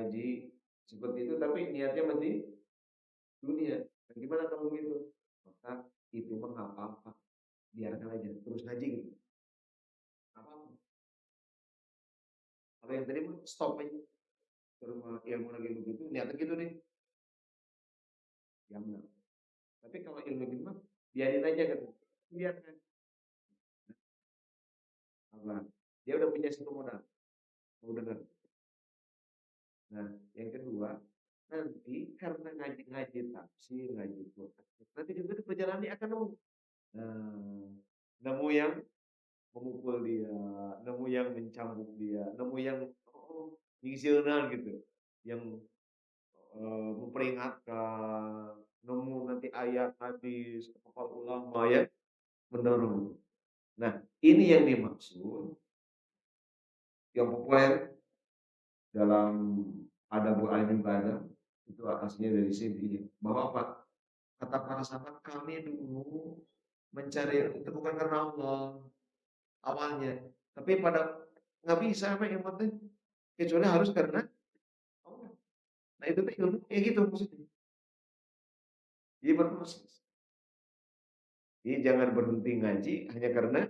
ngaji seperti itu, tapi niatnya masih dunia. Nah, gimana kalau begitu? Maka itu mah nggak apa-apa, biarkan aja, terus ngaji gitu. Apa? Kalau yang tadi mah stop aja. Kalau ilmu lagi begitu, niatnya gitu nih, ya benar. Tapi kalau ilmu gitu mah biarin aja kan, biarkan. Apa? Dia udah punya satu modal, mau dengar. Nah, yang kedua, nanti karena ngaji-ngaji tafsir, ngaji Quran, nanti juga di perjalanan dia akan nemu. Nah, nemu yang memukul dia, nemu yang mencambuk dia, nemu yang nyingsieunan gitu, yang memperingatkan, nemu nanti ayat hadis, para ulama ya mendorong. Nah, ini yang dimaksud yang populer dalam adabul alim ibadah itu aslinya dari sini bahwa apa? Kata para sahabat, kami dulu mencari ilmu itu bukan karena Allah awalnya, tapi pada nggak bisa apa yang penting kecuali harus karena Allah. Nah itu tuh ilmu kayak gitu maksudnya. Jadi berproses. Jadi jangan berhenti ngaji hanya karena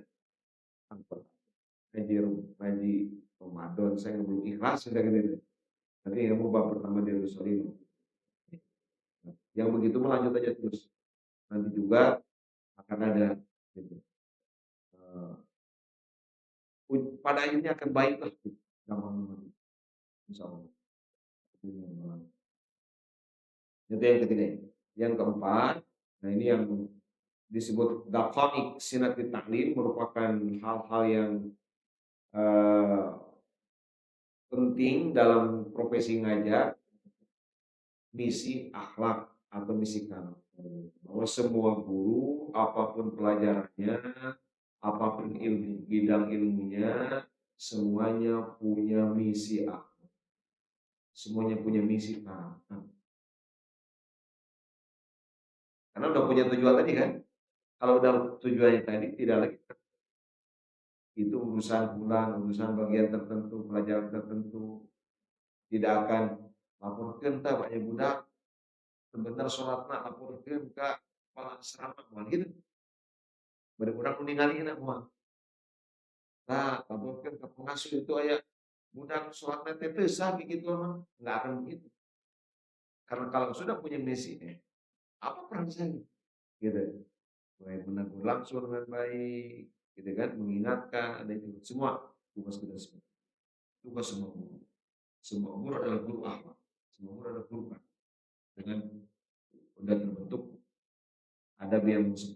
apa? Ngaji ngaji Ramadan saya belum ikhlas sudah gitu. Nanti ilmu bab pertama di Rasulullah. Yang begitu melanjut aja terus. Nanti juga akan ada gitu. Pada akhirnya akan baiklah gitu. Gampang insya Allah. Itu yang ketiga. Yang keempat, nah ini yang disebut daqaiq sinati ta'lim merupakan hal-hal yang eh, penting dalam profesi ngajar, misi akhlak atau misi karakter. Bahwa semua guru, apapun pelajarannya, apapun ilmu, bidang ilmunya, semuanya punya misi akhlak. Semuanya punya misi karakter. Karena udah punya tujuan tadi kan. Kalau udah tujuannya tadi tidak lagi itu urusan bulan, urusan bagian tertentu, pelajaran tertentu, tidak akan laporkan tak banyak budak, sebentar sholatna laporkan ke kepala asrama, gitu. Budak-budak meninggalin nak mah. Nah, laporkan ke pengasuh itu ayat budak sholatnya teh sah begitu mah, nggak akan begitu. Karena kalau sudah punya misi, apa peran saya? Gitu. Mulai menegur langsung dengan baik, gitu kan, mengingatkan, ada itu semua tugas kita semua. Tugas semua guru. Semua guru adalah guru akhlak. Semua guru adalah guru akhlak. Dengan udah terbentuk ada yang 10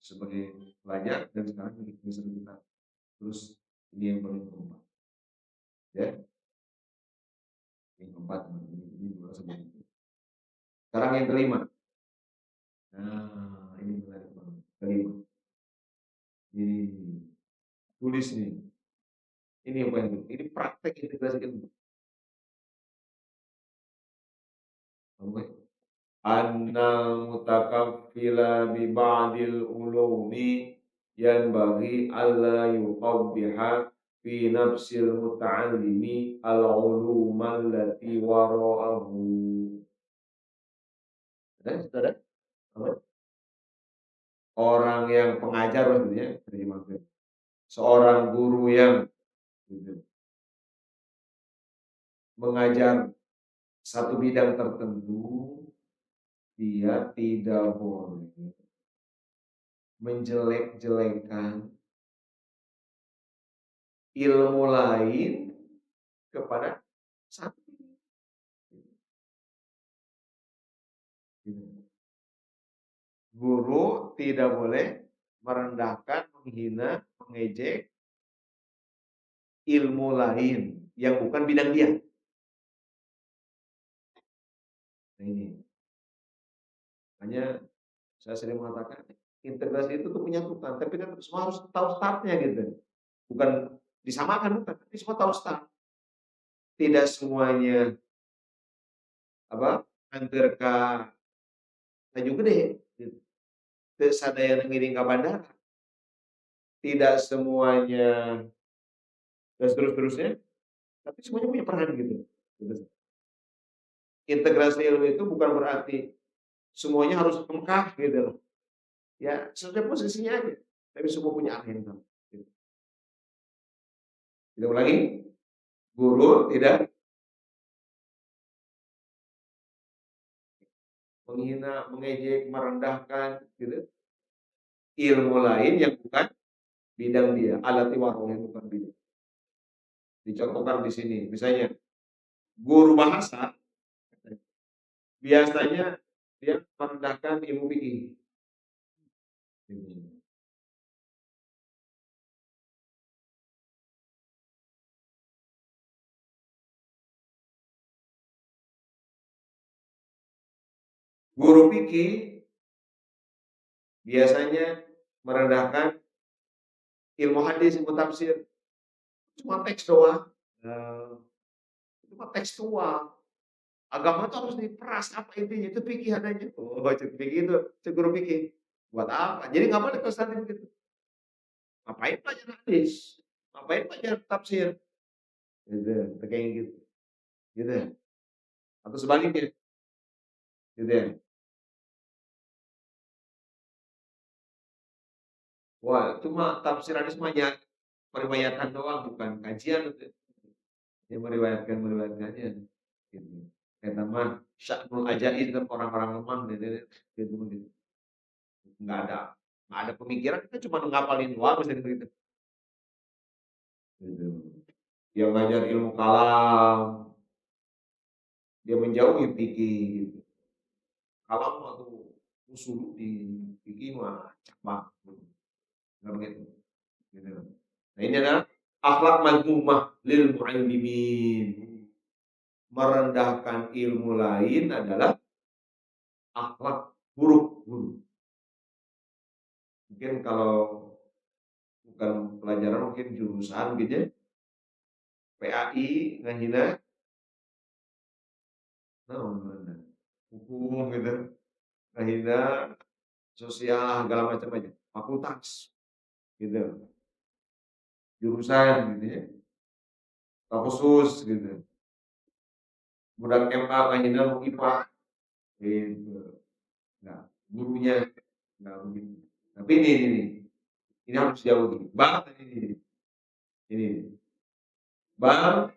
sebagai pelajar dan sekarang bisa kita terus ini yang paling keempat ya yang keempat ini dua sebelum sekarang yang kelima. Nah ini menarik banget kelima ini tulis nih ini yang paling penting ini praktek integrasi ilmu. Oke. Anna mutakaffila bi ba'dil ulumi yanbaghi alla yuqabbiha fi nafsil muta'allimi al-uluma allati wara'ahu. Sudah? Orang yang pengajar maksudnya terjemahkan. Seorang guru yang gitu, mengajar satu bidang tertentu, dia tidak boleh menjelek-jelekan ilmu lain kepada satu. Guru tidak boleh merendahkan, menghina, mengejek ilmu lain yang bukan bidang dia. Nah ini, hanya saya sering mengatakan integrasi itu tuh penyatukan, tapi kan semua harus tahu startnya gitu. Bukan disamakan, bukan, tapi semua tahu start. Tidak semuanya apa hampir ke Tanjung Gede, gitu. Terus ada yang ngiring ke bandara. Tidak semuanya dan seterusnya, tapi semuanya punya peran gitu. Integrasi ilmu itu bukan berarti semuanya harus Mekah gitu loh. Ya sesuai posisinya aja, tapi semua punya arah yang sama, gitu. Kita ulangi, guru tidak menghina, mengejek, merendahkan gitu, ilmu lain yang bukan bidang dia, alati waroh yang bukan bidang. Dicontohkan di sini, misalnya guru bahasa biasanya dia merendahkan ilmu fikih. Guru fikih biasanya merendahkan ilmu hadis, ilmu tafsir, cuma teks doang. Eee, cuma tekstual. Agama itu harus diperas, apa intinya? Itu fikih adanya. Oh, fikih itu guru fikih. Buat apa? Jadi nggak boleh kesana gitu. Ngapain belajar hadis? Ngapain belajar tafsir? Gitu, kayak gitu. Gitu ya. Atau sebaliknya, gitu ya. Wah, cuma tafsir hadis mah ya meriwayatkan doang, bukan kajian itu. Ya meriwayatkan aja. Gitu. Kata mah sya'nul ajaib kan orang-orang lemah gitu, gitu, gitu. Nggak ada nggak ada pemikiran, kita cuma ngapalin doang misalnya gitu. Gitu. Dia ngajar ilmu kalam, dia menjauhi fikih gitu. Kalam mah tuh usuluddin, fikih mah cabang gitu. Nggak begitu. Gitu. Nah, ini adalah akhlak mazmumah lil muallimin. Merendahkan ilmu lain adalah akhlak buruk guru. Mungkin kalau bukan pelajaran mungkin jurusan gitu ya. PAI ngehina naon ngaranna, hukum gitu, ngehina sosial segala macam aja, fakultas gitu, jurusan gitu ya, atau khusus gitu. Budak MA ngehina nu IPA gitu. Nah, gurunya nggak begitu. Tapi ini harus jauh nih. Bang ini. Bang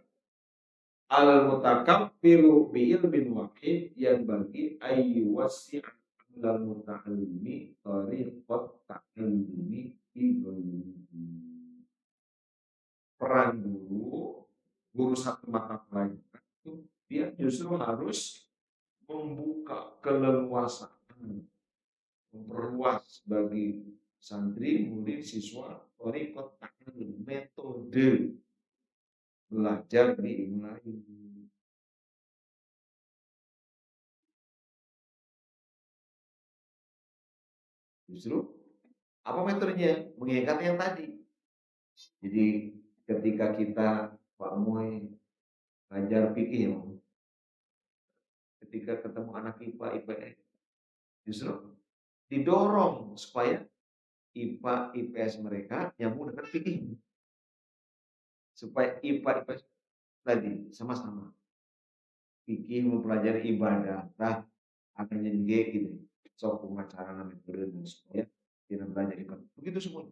al-mutakabbiru bi ilmin wahid yang bagi ayyu wasi' al muta'allimi tariqat ta'allumi bi ghairihi. Peran guru satu mata pelajaran itu dia justru harus membuka keleluasaan, memperluas bagi santri, murid, siswa, tariqat ta'allum, metode belajar di ilmu lain. Justru apa metodenya? Mengingat yang tadi. Jadi ketika kita Pak Moy ngajar fikih ya, ketika ketemu anak IPA, IPS, justru didorong supaya IPA, IPS mereka nyambung dengan fikih. Supaya IPA, IPS tadi sama-sama. Fikih mempelajari ibadah, nah akhirnya juga gitu. Sok pengacara metode supaya kita belajar ibadah. Begitu semua.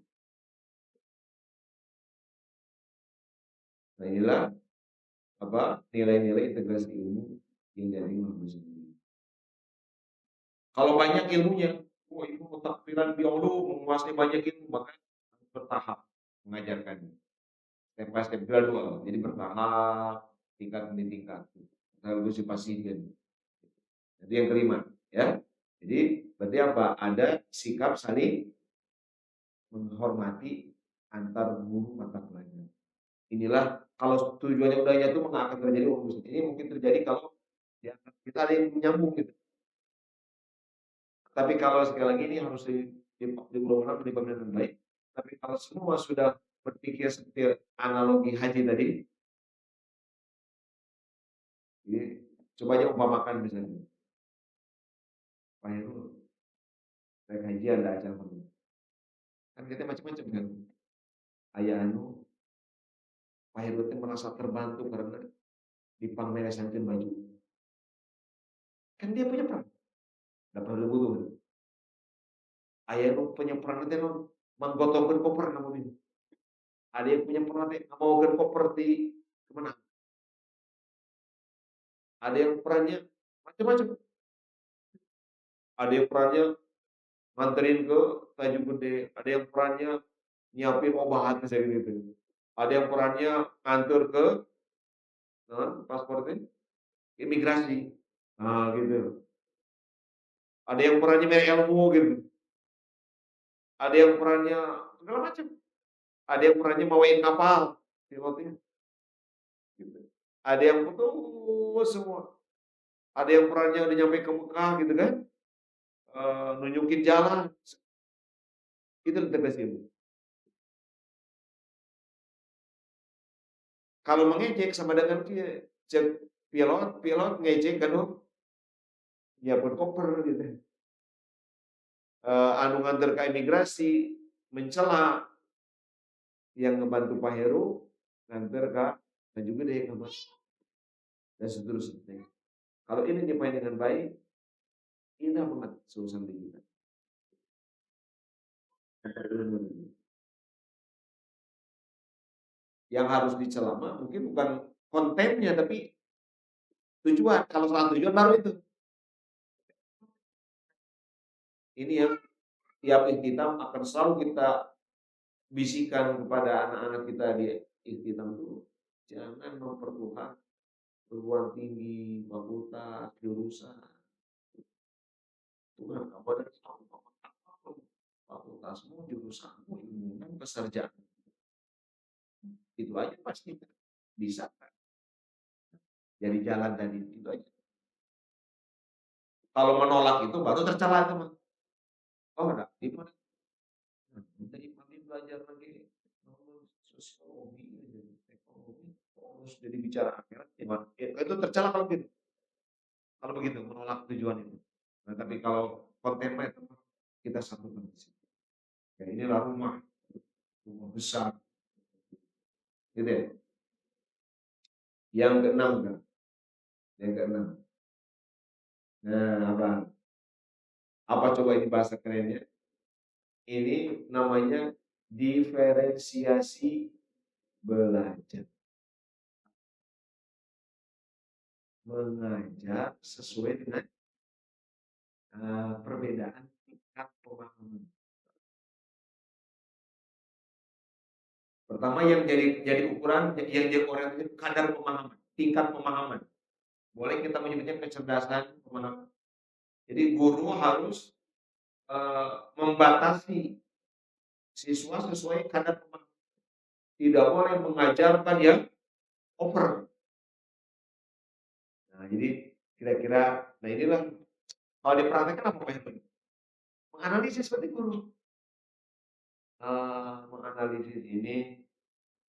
Nah inilah apa nilai-nilai integrasi ilmu yang jadi bagus. Kalau banyak ilmunya, oh itu takfiran biolog menguasai banyak ilmu, maka bertahap mengajarkannya. Step by step gradual, jadi bertahap, tingkat demi tingkat. Lalu si pasien. Jadi yang kelima, ya. Jadi berarti apa? Ada sikap saling menghormati antar guru mata pelajaran. Inilah kalau tujuannya udah nyatu maka akan terjadi ini mungkin terjadi kalau ya kita ada yang menyambung gitu. Tapi kalau sekali lagi ini harus diulang-ulang dipahami dengan baik. Tapi kalau semua sudah berpikir seperti analogi haji tadi, ini coba aja umpamakan misalnya, Pak Heru, naik haji ada acara apa? Kan kita macam-macam kan. Ayah anu, Pak Heru merasa terbantu karena dipangmeresankeun baju. Kan dia punya peran. Dapat butuh. Aya nu punya peran teh non manggotokeun koper namanya. Ada yang punya peran teh ngabawakeun koper ti kemana. Ada yang perannya macam-macam. Ada yang perannya nganterin ke Tanjung Gede, ada yang perannya nyiapin obat misalnya gitu. Ada yang perannya nganter ke paspor teh imigrasi. Nah, gitu. Ada yang perannya mere ilmu gitu. Ada yang perannya segala macam. Ada yang perannya bawain kapal pilotnya gitu. Ada yang betul semua. Ada yang perannya udah nyampe ke Mekah gitu kan. Nunjukin jalan. Itu tugas ilmu. Kalau mengejek sama dengan cek pilot ngejek kan nyiapin koper gitu. Anu nganter ke imigrasi mencela yang ngebantu Pak Heru nganter ke Tanjung Gede ke Mas dan seterusnya. Kalau ini dimain dengan baik, indah banget suasana kita. Yang harus dicela mungkin bukan kontennya tapi tujuan. Kalau salah tujuan baru itu. Ini yang tiap ihtitam akan selalu kita bisikan kepada anak-anak kita di ihtitam itu jangan mempertuhan perguruan tinggi, fakultas, jurusan. Tuhan kepada fakultasmu, jurusanmu, ilmumu, pekerjaan. Itu aja pasti bisa kan. Jadi jalan tadi itu aja. Kalau menolak itu baru tercela teman. Oh enggak, itu kita ini belajar lagi sosiologi, ekonomi, terus jadi bicara akhirat gimana? Itu tercela kalau gitu. Kalau begitu menolak tujuan itu. Nah, tapi kalau konten itu kita satukan di situ. Ya inilah rumah, rumah besar, gitu ya. Yang keenam kan? Yang keenam. Nah, apa? Apa coba ini bahasa kerennya? Ini namanya diferensiasi belajar. Mengajar sesuai dengan perbedaan tingkat pemahaman. Pertama yang jadi ukuran yang jadi orientasi kadar pemahaman, tingkat pemahaman. Boleh kita menyebutnya kecerdasan pemahaman. Jadi guru harus membatasi siswa sesuai kadar pemahaman. Tidak boleh mengajarkan yang over. Nah, jadi kira-kira, nah inilah kalau dipraktekkan apa yang menganalisis seperti guru. Menganalisis ini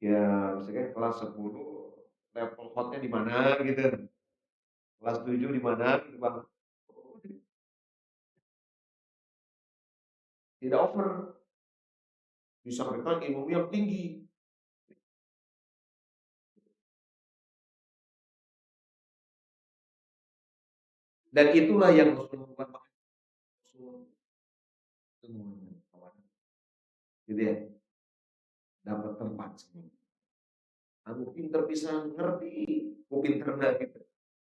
ya misalkan kelas 10 level hotnya di mana gitu. Kelas 7 di mana gitu Bang. Tidak over. Disampaikan ilmu yang tinggi. Dan itulah yang harus dilakukan semuanya. Gitu ya. Dapat tempat semua. Aku pinter bisa ngerti, aku pinter enggak gitu.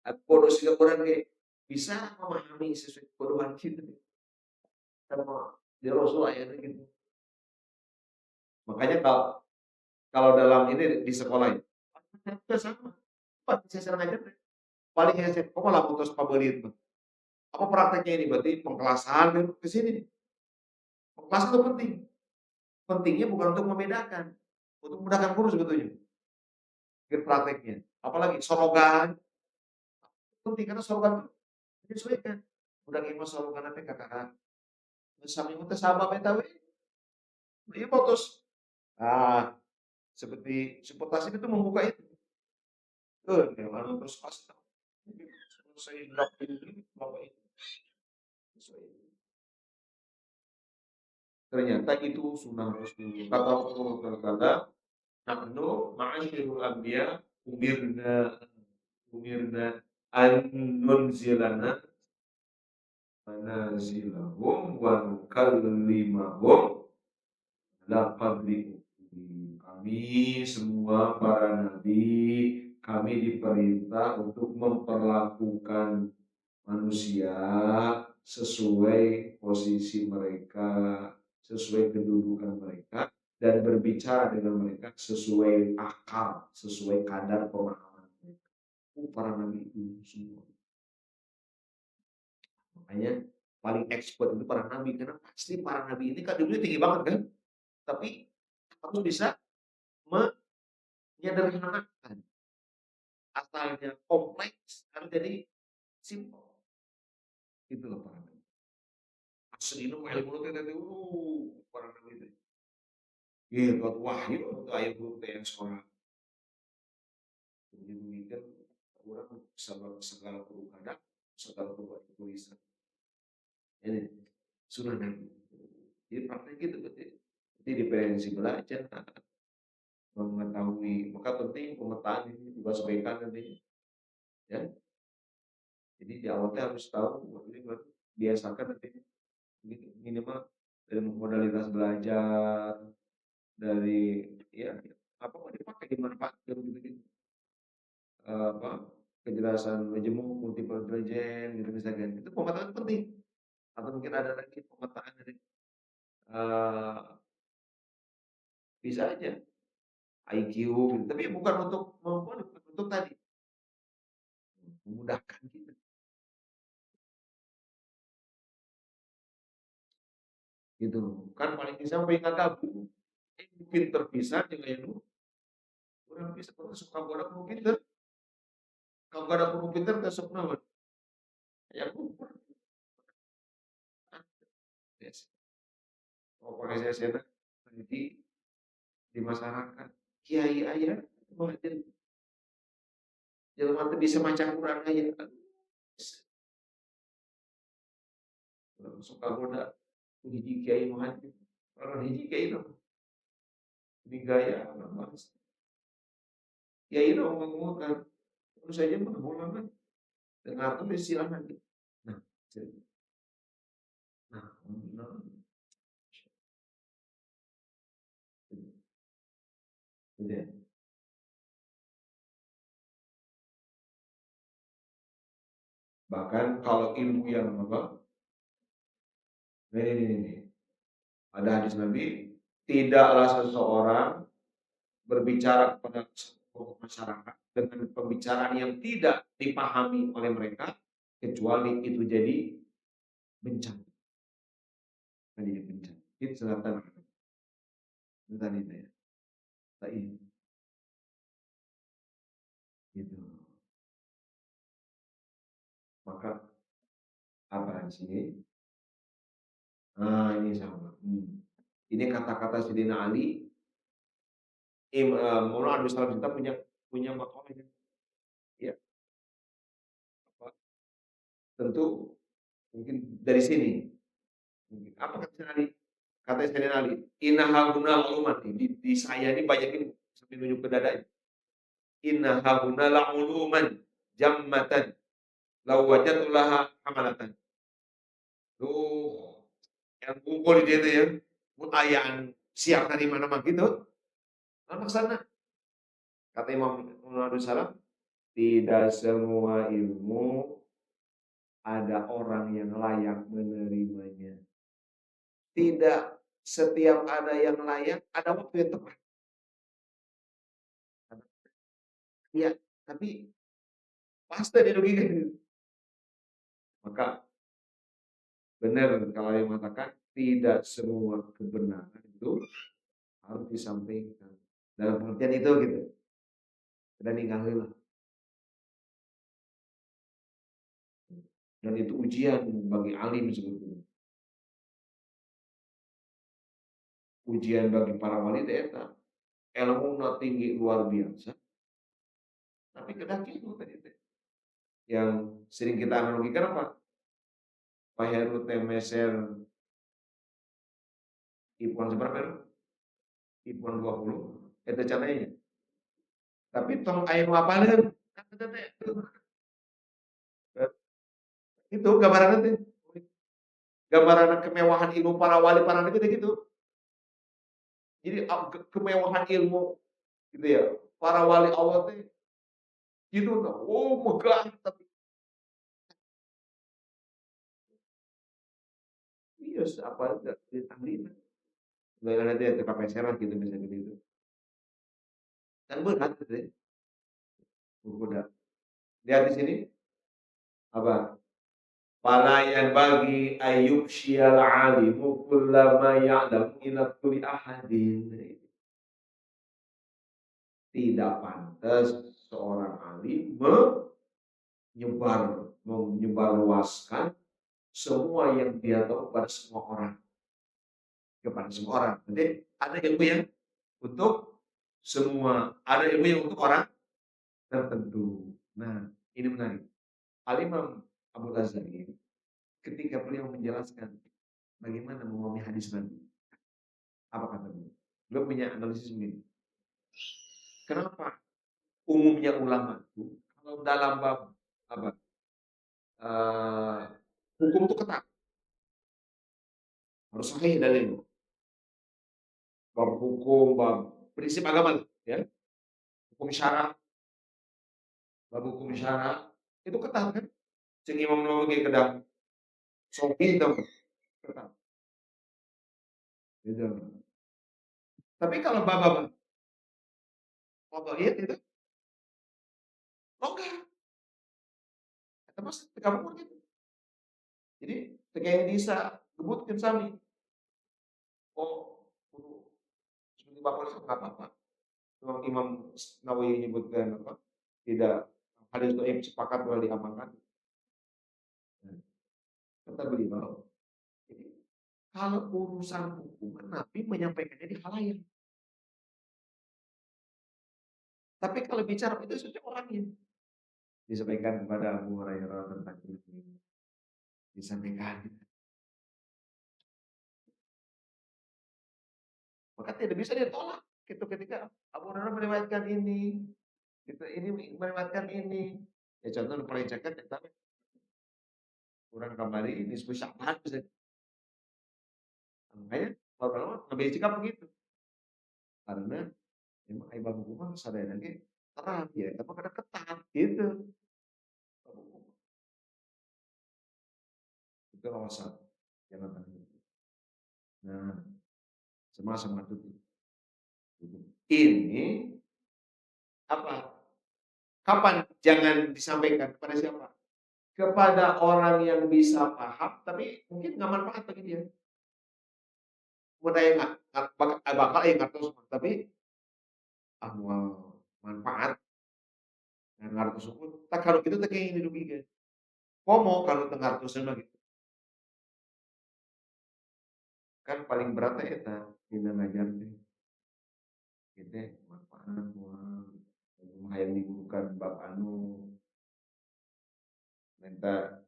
Aku bodoh juga orang kayak bisa memahami sesuai kebodohan kita. Sama di Rasul ayatnya gitu. Makanya kalau dalam ini di sekolah itu, kita sama. Pak, saya sering aja paling headset, kok malah putus pabelit. Apa prakteknya ini? Berarti pengkelasan ke sini. Pengkelasan itu penting. Pentingnya bukan untuk membedakan, untuk memudahkan guru sebetulnya. Prakteknya. Apalagi sorogan, penting karena sorogan itu menyesuaikan. Udah gimana sorogan nanti kakak. Sami teh sahabat eta we. Ieu putus. Ah, seperti supportasi itu membuka itu. Yang anu terus pas saya hendak ini bapak itu. Ternyata itu sunnah Rasul. Kata Rasulullah kata, nahnu ma'asyirul anbiya umirna an nunzilana manasilahum wa nukallimahum laqad kami semua para nabi, kami diperintah untuk memperlakukan manusia sesuai posisi mereka, sesuai kedudukan mereka, dan berbicara dengan mereka sesuai akal, sesuai kadar pemahaman mereka. Para nabi itu semua. Makanya paling expert itu para nabi, karena pasti para nabi ini kan ilmunya tinggi banget kan, tapi harus bisa menyederhanakan. Asalnya kompleks harus jadi simpel. Itu loh para nabi. Asli nu ilmu teh para nabi itu. Gitu, wahyu atau ayat yang seorang. Jadi mikir orang segala perlu kadang, segala perlu tulisan. Ini sunnah nabi. Jadi praktek gitu berarti. Jadi diferensi belajar, mengetahui, maka penting pemetaan ini juga sebaiknya nanti, ya. Jadi di awalnya harus tahu, ini baru biasakan nanti minimal dari modalitas belajar, dari ya apa mau dipakai dimanfaatkan gitu, apa kejelasan majemuk multiple intelligence gitu misalkan, itu pemetaan penting. Atau mungkin ada lagi pemetaan dari eh, bisa aja IQ gitu. Tapi bukan untuk tadi memudahkan kita gitu. Kan paling bisa pengen gabung pinter bisa dengan yang orang bisa kalau suka bola mau pinter, kalau gak ada perlu pinter gak sok naon ya aku yes. Oh pakai saya di masyarakat kiai aja jelema teh bisa maca Quran aja suka goda hiji kiai mah orang hiji kiai itu di gaya mas kiai itu ngomong kan terus saja mah bola kan dengar tuh silahkan nah nah nah gitu. Bahkan kalau ilmu yang apa ini ada hadis Nabi, tidaklah seseorang berbicara kepada masyarakat dengan pembicaraan yang tidak dipahami oleh mereka, kecuali itu jadi bencana. Jadi bencana. Itu selatan tadi itu ya. Tadi gitu. Maka apa sih? Nah ini sama. Ini kata-kata Sayyidina Ali. Maulana Abdul Salam kita punya makalah ini. Ya, apa, tentu mungkin dari sini. Apa kata Sayyidina Ali? Kata Sayyidina Ali, inna hauna lauluman. Di saya ini banyakin sambil nunjuk ke dadanya. Inna hauna lauluman jammatan law wajadulaha hamalatan. Tuh, yang kumpul di situ ya, mutayaan siap dari mana-mana gitu. Lalu sana, kata Imam Abdul Salam, tidak semua ilmu ada orang yang layak menerimanya. Tidak setiap ada yang layak, ada waktu yang tepat. Ya, tapi pasti dirugikan. Maka benar kalau yang mengatakan tidak semua kebenaran itu harus disampaikan. Dalam pengertian itu gitu. Dan ninggalin lah. Dan itu ujian bagi alim sebetulnya. Ujian bagi para wali eta. Ilmu tinggi luar biasa. Tapi kedaki itu tadi. Yang sering kita analogikan apa? Pak Heru Temeser Ipon seberapa? Ipon 20. Itu caranya. Tapi tong air apalin. Itu gambaran nanti. Gambaran kemewahan ilmu para wali, para nabi gitu. Jadi kemewahan ilmu gitu ya, para wali Allah teh gitu tuh, oh megah tapi iya apa ditandingin. Nggak nanti ada kepeseran gitu misalnya gitu. Kan berat gitu ya, udah. Lihat di sini apa? Fala yanbaghi ayyubshiyal alimu kullama ya'lamu ila kulli ahadin. Tidak pantas seorang alim menyebarluaskan semua yang dia tahu pada semua orang, kepada semua orang. Jadi ada ilmu yang untuk semua, ada ilmu yang untuk orang tertentu. Nah, ini menarik. Al-Imam Abu Ghazali ketika beliau menjelaskan bagaimana memahami hadis Nabi, apa kata beliau? Beliau punya analisis begini. Kenapa umumnya ulama itu kalau dalam bab apa hukum itu ketat, harus sahih dalil. Bab hukum, bab prinsip agama, ya, hukum syara, bab hukum syara itu ketat kan? Sing Imam Nawawi kedah sopi itu ketat. Gitu. Tapi kalau bab itu longgar, terus kamu gitu. Jadi kayak bisa gebutkeun sami. Oh, kudu seperti Bapak itu nggak apa-apa. Imam Nawawi menyebutkan apa? Tidak hadis dhaif sepakat boleh diamalkan. Nah, kata beliau, jadi kalau urusan hukum Nabi menyampaikannya di halayak. Tapi kalau bicara itu saja orangnya disampaikan kepada Abu Hurairah tentang ini, disampaikan. Maka tidak bisa ditolak. Gitu ketika Abu Hurairah meriwayatkan ini, gitu, ini meriwayatkan ini. Ya contoh paling cekat tapi kurang kembali ini spesial banget. Makanya kalau lebih sikap begitu. Karena memang Imam Hukum sadaya lagi terang ya, tapi kadang ketat gitu. Itu nomor satu. Jangan tanya. Nah, sama-sama itu. Ini apa? Kapan jangan disampaikan kepada siapa? Kepada orang yang bisa paham, tapi mungkin nggak manfaat bagi dia. Budaya nggak bakal ya nggak tahu, tapi manfaat yang ngartos suku. Tak kalau gitu tak kayak dirugikan. Komo kalau teu ngartoseun mah gitu. Kan paling berat teh eta dina ngajar teh. Kita manfaat moal hayang digurukan bab anu minta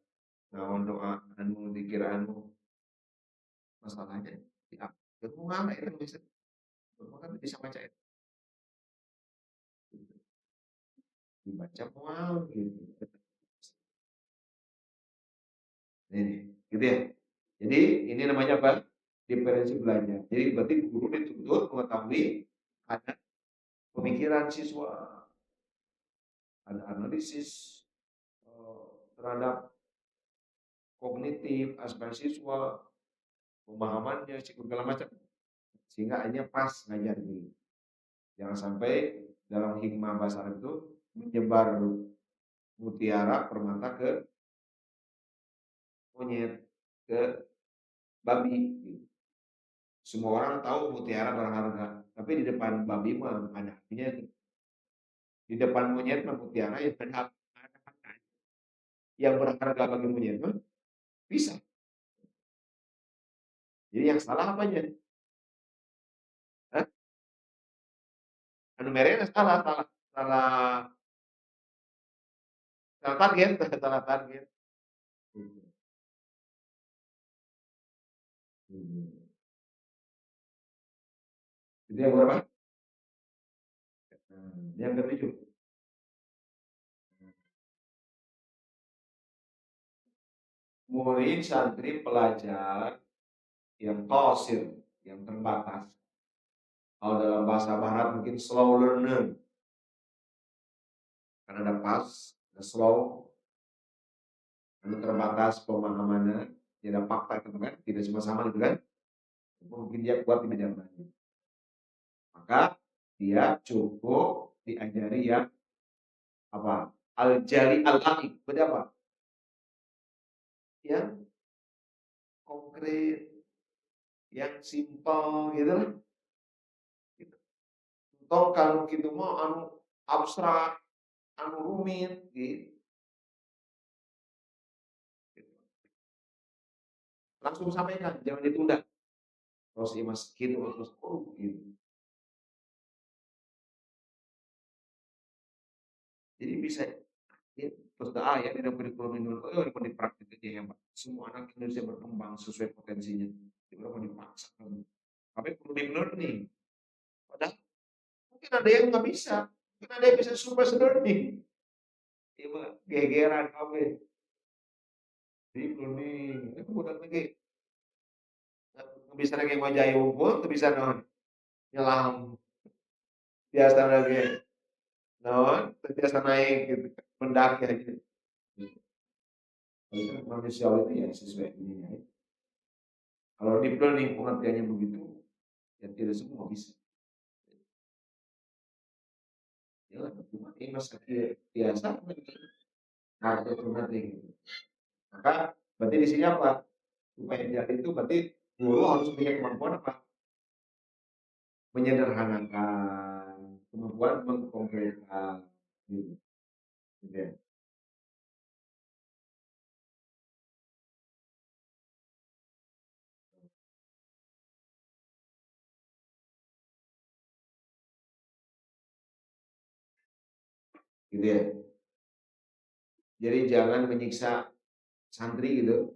naon doa anu dikira anu masalahnya ya moal eta bisa kan bisa baca eta dibaca moal gitu. Ini gitu ya. Jadi ini namanya apa? Diferensi belajar. Jadi berarti guru dituntut mengetahui ada pemikiran siswa, ada analisis terhadap kognitif aspek siswa, pemahamannya, segala macam, sehingga hanya pas ngajar ini. Jangan sampai dalam hikmah bahasa Arab itu menyebar mutiara permata ke monyet, ke babi. Gitu. Semua orang tahu mutiara berharga, tapi di depan babi mah ada artinya. Di depan monyet mah mutiara yang ada harganya. Yang berharga bagi monyet mah bisa. Jadi yang salah apanya? Hah? Anu merenya salah, salah, salah, salah target, salah target. Gitu. Itu yang berapa? Yang ketujuh. murid, santri, pelajar yang qasir, yang terbatas. Kalau dalam bahasa barat mungkin slow learner, karena ada pas, ada slow, karena terbatas pemahamannya, tidak ada fakta itu kan, tidak semua sama gitu kan. Mungkin dia kuat di bidang lain. Maka dia cukup diajari yang apa? Al-jali al-aqiq. Berarti apa? Yang konkret, yang simpel gitu lah. Gitu. Toh kalau gitu mau anu abstrak, anu rumit gitu. Langsung sampaikan, jangan ditunda. Terus mas gitu terus gitu. Jadi bisa ya, terus ya tidak kurikulum Indonesia, oh ini praktik aja hebat. Semua anak Indonesia berkembang sesuai potensinya. Tidak mau dipaksa. Tapi perlu di learning. Padahal mungkin ada yang nggak bisa, mungkin ada yang bisa super learning. Iya, gegeran kami. Di learning, itu bukan lagi. Nggak bisa lagi ngajai unggul, nggak bisa non nyelam. Biasa lagi non, biasa naik gitu, mendaki aja. Itu manusia itu ya sesuai ininya. Kalau deep learning pengertiannya begitu, ya tidak semua bisa. Ya, cuma ini mas biasa, harus mengerti gitu. Maka berarti di sini apa? Supaya jadi itu berarti guru harus punya kemampuan apa? Menyederhanakan, kemampuan mengkonkretkan, gitu. Gitu ya. Gitu ya. Jadi jangan menyiksa santri gitu,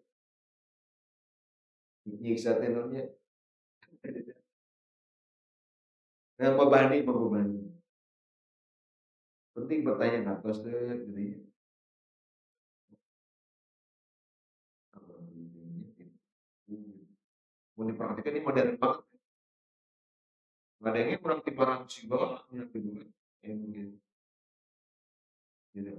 menyiksa tenornya. Nah, membebani. Penting bertanya ngatos tuh, gitu ya. Mau dipraktikkan ini modern banget. Nggak ada yang kurang 500 juga, gitu kan. Yang gitu. Gitu.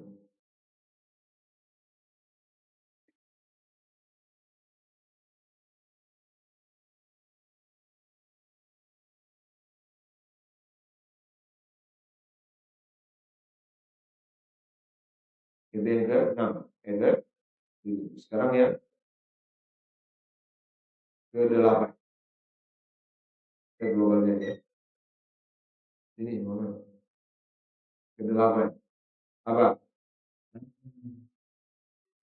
Gitu yang ke 6, yang ke 7. Sekarang ya ke 8, ke globalnya ya. Ini mana? Ke 8. Apa?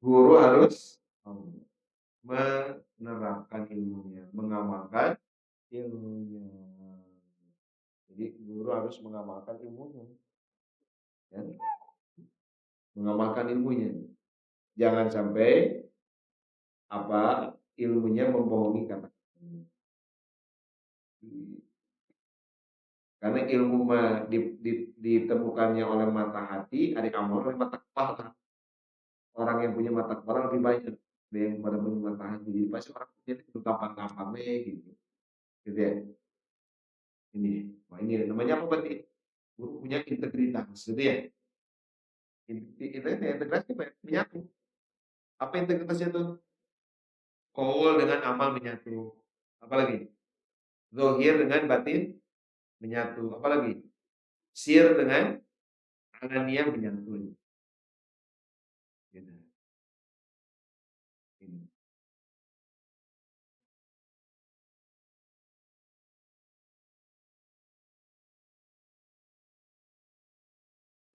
Guru harus menerapkan ilmunya, mengamalkan ilmunya. Jadi guru harus mengamalkan ilmunya, ya? Mengamalkan ilmunya. Jangan sampai apa ilmunya membohongi kata. Karena ilmu ditemukannya oleh mata hati, ada amal oleh mata kepala. Orang yang punya mata kepala lebih banyak yang pada punya mata hati. Jadi pasti orang punya itu gampang-gampang gitu. Gitu ya. Ini, wah ini namanya apa berarti? Guru punya integritas, gitu ya. Integritas itu menyatu. Apa integritasnya itu? Qaul dengan amal menyatu. Apalagi? Zohir dengan batin menyatu. Apalagi? Sir dengan anania menyatu. Gitu. Ini.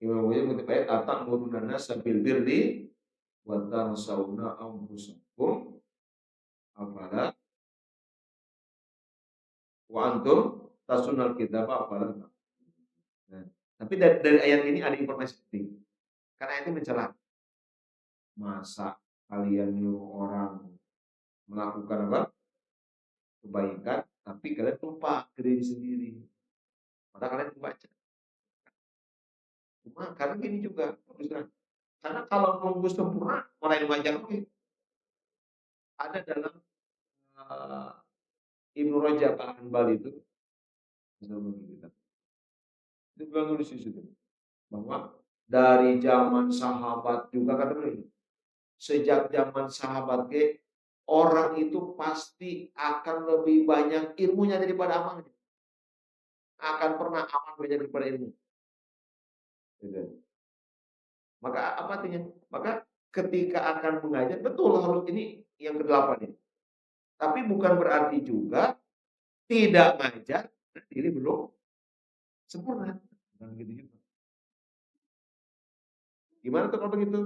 Imam Ghazali mengutip ayat atak murunana sabil birri wa tansawna anfusakum afala wa antum tasunal kitaba afala. Nah, tapi dari ayat ini ada informasi penting. Karena itu mencela. Masa kalian nyuruh orang melakukan apa? Kebaikan, tapi kalian lupa ke diri sendiri. Padahal kalian membaca. Cuma karena gini juga, karena kalau nunggu sempurna, mulai wajar lagi. ada dalam uh, Ibnu Rajab Al-Hambali itu, itu bilang nulis di situ bahwa dari zaman sahabat juga kata beliau, sejak zaman sahabat ke orang itu pasti akan lebih banyak ilmunya daripada amalnya. Akan pernah amal banyak daripada ilmu. Gitu. Maka apa artinya? Maka ketika akan mengajar, betul harus ini yang kedelapan ini. Tapi bukan berarti juga tidak ngajar, diri belum sempurna. Bukan gitu juga. Gimana tuh kalau begitu?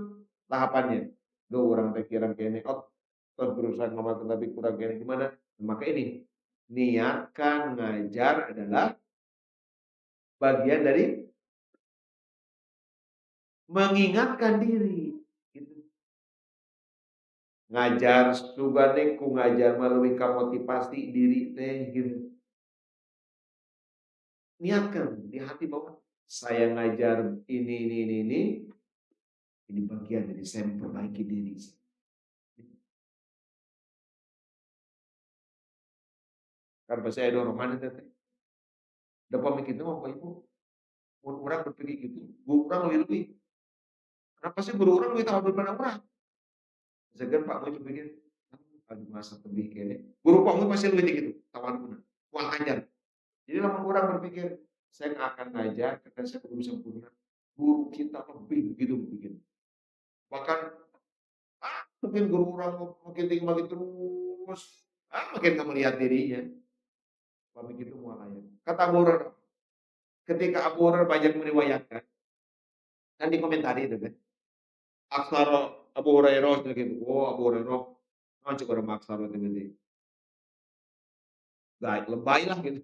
Tahapannya. Duh, orang pikiran kayaknya, oh, terus berusaha ngomong tapi kurang kayaknya gimana? Maka ini, niatkan ngajar adalah bagian dari mengingatkan diri. Gitu. Ngajar sugane ku ngajar melalui motivasi diri teh gitu. Niatkan di hati bahwa saya ngajar ini bagian dari saya memperbaiki diri. Karena saya ada orang mana teh. Dapat mikir itu apa ibu? Orang berpikir gitu, guru orang lebih. Kenapa sih guru orang lebih tahu daripada orang? Segan Pak Mu berpikir, aduh masa lebih kayaknya. Guru Pak Mu pasti lebih gitu, tawan guna. Uang ajar. Jadi lama orang berpikir, saya nggak akan ngajar karena saya belum sempurna. Guru kita lebih begitu berpikir. Bahkan mungkin guru orang makin tinggi makin terus, makin nggak melihat dirinya. Begitu mulanya. Kata Abu Hurairah, ketika Abu Hurairah banyak meriwayatkan, kan dikomentari itu kan. Aksara Abu Hurairah gitu. Oh Abu Hurairah, cukup orang aksara itu gede. Lebay lah gitu.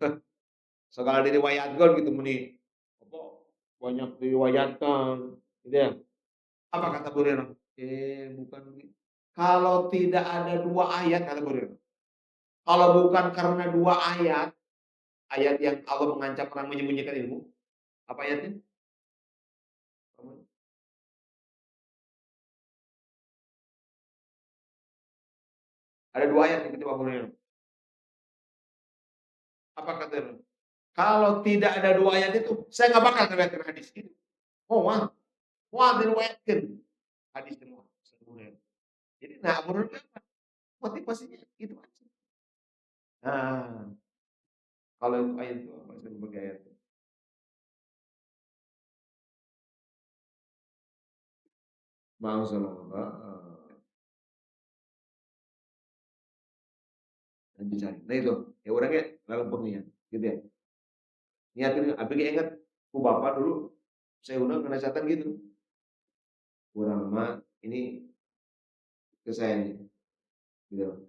Segala diriwayatkan gitu meni. Apa banyak diriwayatkan, gitu ya. Apa kata Abu Hurairah? Bukan begitu. Kalau tidak ada dua ayat kata Abu Hurairah. Kalau bukan karena dua ayat, ayat yang Allah mengancam orang menyembunyikan ilmu, apa ayatnya? Ada dua ayat yang ketiba Abu Hurairah. Apa kata Abu Hurairah? Kalau tidak ada dua ayat itu, saya nggak bakal meriwayatkan hadis itu. Oh, wah diriwayatkan hadis semua. Jadi, nah Abu Hurairah motivasinya itu aja. Nah, kalau itu ayat itu apa? Sebagai ayat. Mau sama apa? Dicari. Nah itu, ya orangnya dalam pengertian, gitu ya. Niatin, tapi ingat, ku bapak dulu, saya undang kena catatan gitu. Kurang mah, ini ke saya nih, gitu.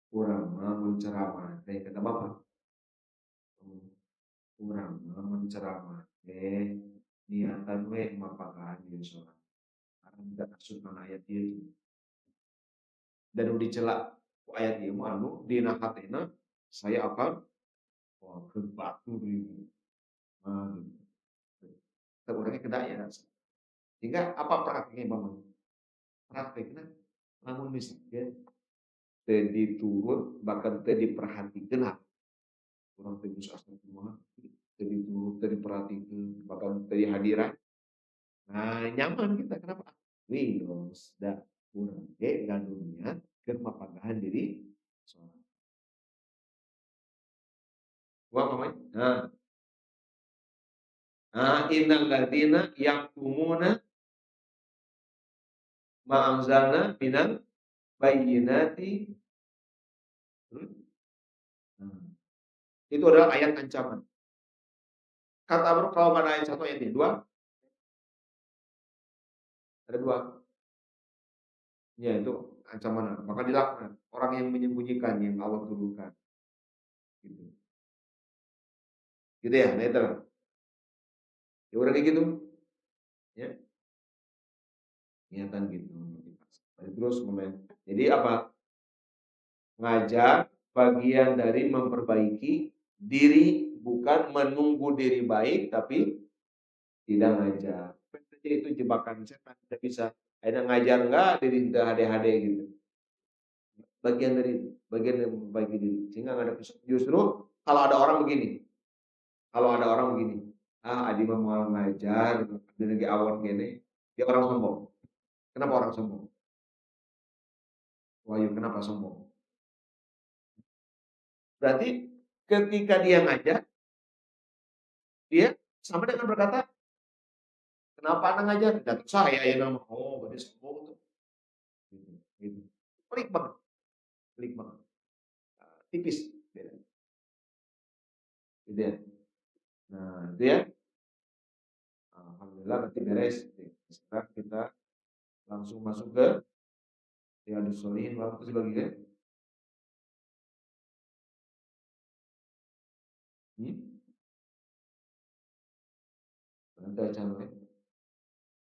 Kurang mah menceramah, kayak kata bapak. Kurang mah menceramah, niatan we mapakaan di sholat. Karena tidak maksud ayat dia. Dan udah dicelak ayat dia anu dina hatena saya akan wah kebatu ini. Orangnya kedaya. Sehingga apa prakteknya Bang? Prakteknya namun misalnya tadi turun bahkan tadi perhatikan lah. Orang tadi astagfirullah, tadi turun, tadi perhatikan, bahkan tadi hadiran. Nah nyaman kita kenapa? Windows dah kurang gaduhnya ke mapagahan diri soal. Wah, pamai. Innal ladzina yaqumuna ma anzalna minal bayyinati. Nah, itu adalah ayat ancaman. Kata Abro kalau mana ayat satu ayat dua? Ada dua. Ya itu ancaman. Maka dilaknat orang yang menyembunyikan yang Allah turunkan. Gitu. Gitu ya, nah itu. Ya udah kayak gitu. Ya, niatan gitu. Terus jadi apa? Ngajar bagian dari memperbaiki diri, bukan menunggu diri baik tapi tidak ngajar. Itu jebakan setan, tidak bisa. Ada ngajar enggak diri kita hade-hade gitu. bagian yang memperbaiki diri. Sehingga nggak ada justru kalau ada orang begini, Adi mah mau ngajar, dia lagi awon gini, dia orang sombong. Kenapa orang sombong? Wahyu, kenapa sombong? Berarti ketika dia ngajar, dia sama dengan berkata, kenapa Anda ngajar? Dan saya yang nama, oh berarti sombong tuh. Gitu, gitu. Pelik banget, pelik banget. Tipis, beda. Gitu ya. Nah, itu ya. Alhamdulillah nanti beres. Sekarang kita langsung masuk ke Riyadhus Shalihin. Waktu sih bagi kan? Nanti acara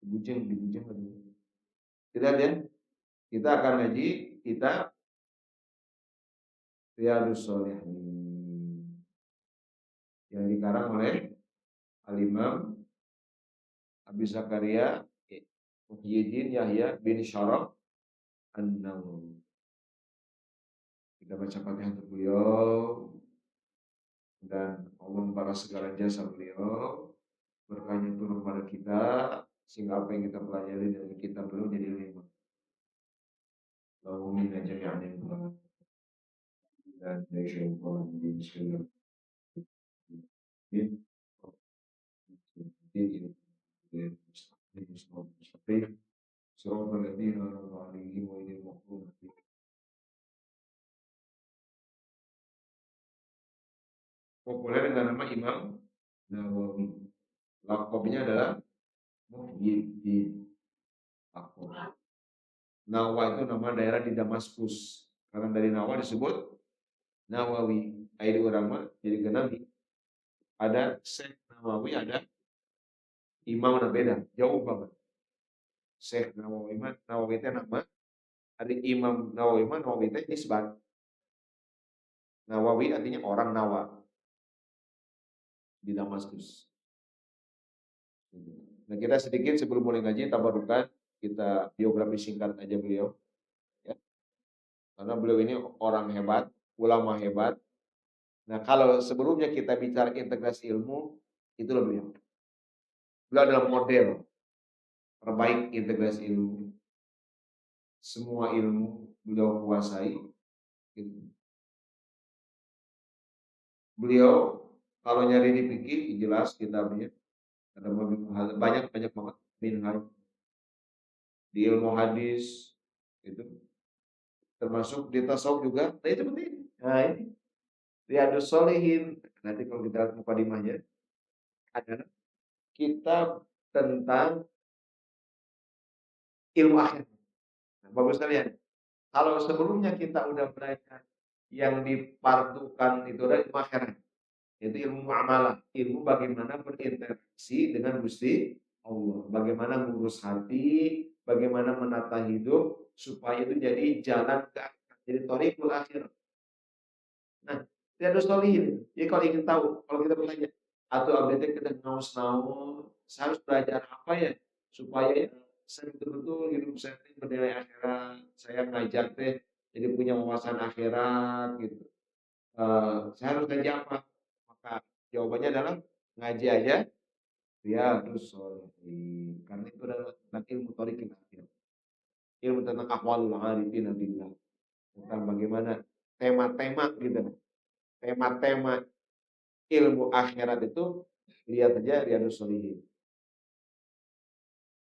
dibujeng lagi. Kita lihat, kita akan ngaji kita Riyadhus Shalihin yang dikarang oleh Al-Imam Abi Zakaria Muhyiddin Yahya bin Syaraf An-Nawawi. Kita baca Fatihah untuk beliau dan Allah membalas segala jasa beliau, berkahnya turun pada kita sehingga apa yang kita pelajari dari kitab beliau jadi ilmu. Allahumma inna jami'an dan syaitan bismillah. Populer dengan nama Imam Nawawi. Lakopnya adalah Muhyiddin. Nawa itu nama daerah di Damaskus. Karena dari Nawa disebut Nawawi. Air ulama jadi kenabi. Ada Syekh Nawawi, ada Imam yang beda. Jauh banget. Syekh Nawawi itu nama. Ada Imam Nawawi Nawawi itu nisbat. Nawawi artinya orang Nawa di Damaskus. Nah, kita sedikit sebelum mulai ngaji tabarukan kita biografi singkat aja beliau. Ya. Karena beliau ini orang hebat, ulama hebat. Nah, kalau sebelumnya kita bicara integrasi ilmu, itulah beliau. Beliau adalah model terbaik integrasi ilmu. Semua ilmu beliau kuasai. Beliau kalau nyari di fikih jelas kitabnya ada banyak banget minhaj di ilmu hadis itu termasuk di tasawuf juga. Nah itu penting. Nah ini Riyadhus Shalihin nanti kalau kita lihat mukadimahnya ada kitab tentang ilmu akhir. Nah, bagus sekalian. Kalau sebelumnya kita udah belajar yang dipartukan itu adalah ilmu akhirat. Itu ilmu muamalah, ilmu bagaimana berinteraksi dengan Gusti Allah, bagaimana mengurus hati, bagaimana menata hidup supaya itu jadi jalan ke akhirat, jadi thoriqul akhir. Nah, Riyadhus Shalihin. Jadi kalau ingin tahu, kalau kita bertanya, atau update kita naus-naus, saya harus belajar apa ya supaya saya betul-betul hidup saya bernilai akhirat, saya ngajar teh jadi punya wawasan akhirat gitu. Saya harus ngaji apa? Maka jawabannya adalah ngaji aja Riyadhus Shalihin. Karena itu adalah ilmu thariqil akhir. Ilmu tentang ahwalul arifin billah. Tentang bagaimana tema-tema gitu. Tema-tema ilmu akhirat itu lihat aja Riyadhus Shalihin.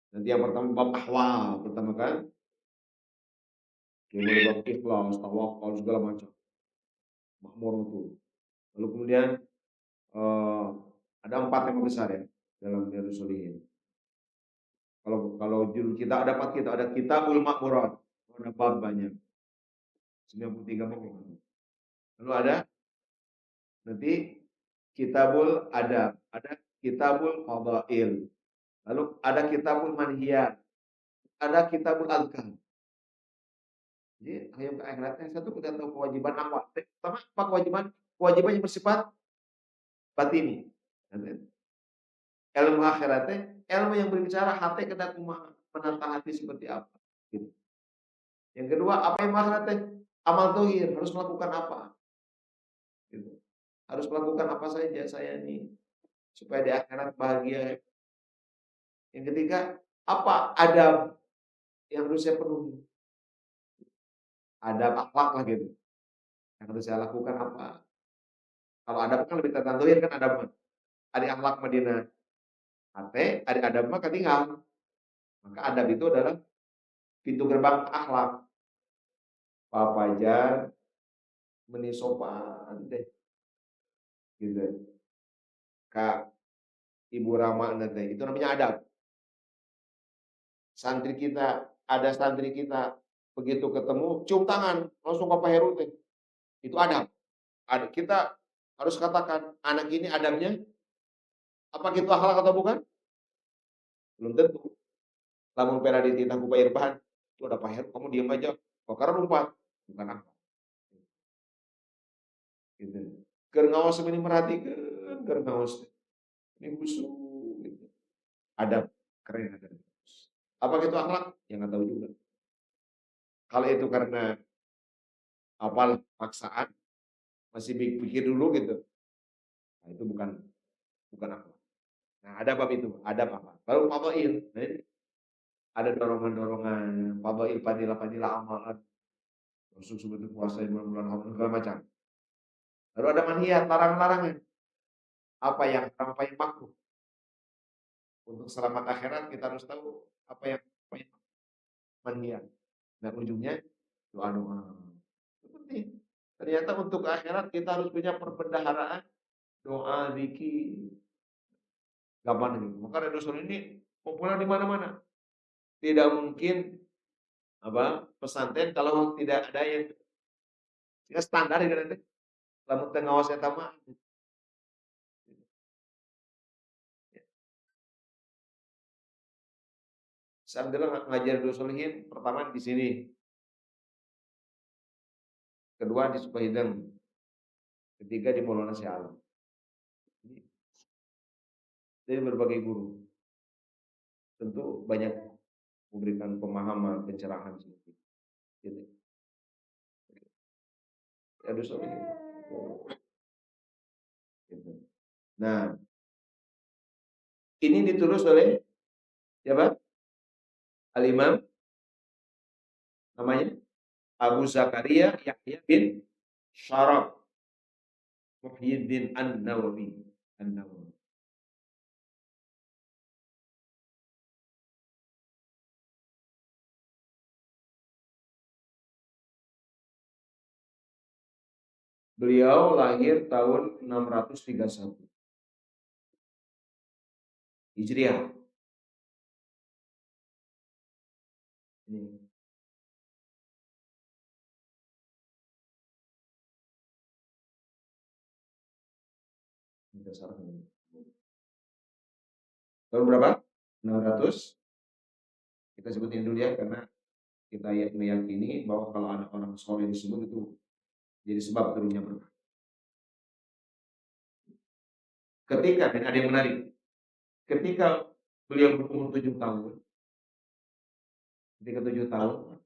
Nanti yang pertama bab ahwal pertama kan. Kemudian bab ikhlas, tawakal segala macam. Makmur itu. Lalu kemudian ada 4 tema besar ya dalam Riyadhus Shalihin. Kalau judul kita ada 4 kita ada Kitabul Makmurat. Ada bab banyak. 93 bab. Lalu ada nanti Kitabul Adab, ada Kitabul Fadail. Lalu ada Kitabul Manhiyat, ada Kitabul Azkar. Jadi yang ke akhiratnya satu kita tahu kewajiban apa. Pertama apa kewajiban? Kewajiban yang bersifat batini. Ilmu akhiratnya, ilmu yang berbicara hati kita menata hati seperti apa. Gitu. Yang kedua apa yang akhiratnya? Amal tohir harus melakukan apa? Gitu. Harus melakukan apa saja saya ini supaya di akhirat bahagia. Yang ketiga, apa adab yang harus saya penuhi? Adab akhlak lah gitu. Yang harus saya lakukan apa? Kalau adab kan lebih tertentuin kan adab mah. Ada akhlak Madinah. Ate, ada adab mah ketinggal. Maka adab itu adalah pintu gerbang akhlak. Papajar, menisopan deh. Gitu. Kak Ibu Rama nanti. Itu namanya adab. Santri kita, ada santri kita begitu ketemu cium tangan langsung ke Pak Heru teh. Itu adab. Kita harus katakan anak ini adabnya apa gitu akhlak atau bukan? Belum tentu. Lamun pernah dititah ku Pak Irfan, itu ada Pak Heru, kamu diam aja. Kok karena lupa, bukan akhlak. Gitu. Keur ngaos ini merhatikeun, keur ngaos. Ini khusyuk gitu. Adab, keren adab. Apa gitu akhlak? Ya nggak tahu juga. Kalau itu karena apal paksaan, masih pikir dulu gitu. Nah, itu bukan akhlak. Nah, ada bab itu, ada apa? Lalu fadhail. Nah, ini ada dorongan-dorongan, fadhail fadilah-fadilah amalan. Rasul seperti puasa di bulan-bulan Ramadan segala macam. Lalu ada manhiyat, larangan-larangan. Apa yang haram, apa yang makruh. Untuk selamat akhirat kita harus tahu apa yang manhiyat. Dan ujungnya doa-doa. Itu penting. Ternyata untuk akhirat kita harus punya perbendaharaan doa, zikir, gampang gitu. Maka Rasul ini populer di mana-mana. Tidak mungkin pesantren kalau tidak ada yang ya standar gitu nanti. Lamun teu ngaos eta mah sambil ngajar Duo Solihin pertama di sini, kedua di Sukahideng, ketiga di Maulana Syekh Alam. Dari berbagai guru. Tentu banyak memberikan pemahaman, pencerahan sedikit. Gitu. Ya Duo Solihin. Gitu. Nah, ini ditulis oleh siapa? Al-Imam namanya Abu Zakaria Yahya bin Syaraf Muhyiddin An-Nawawi. An-Nawawi. Beliau lahir tahun 631 Hijriah. Ini tahun berapa? 600. Kita sebutin dulu ya karena kita meyakini bahwa kalau anak orang soleh disebut itu jadi sebab turunnya berkah. Ketika dan ada yang menarik, ketika beliau berumur 7 tahun, ketika 7 tahun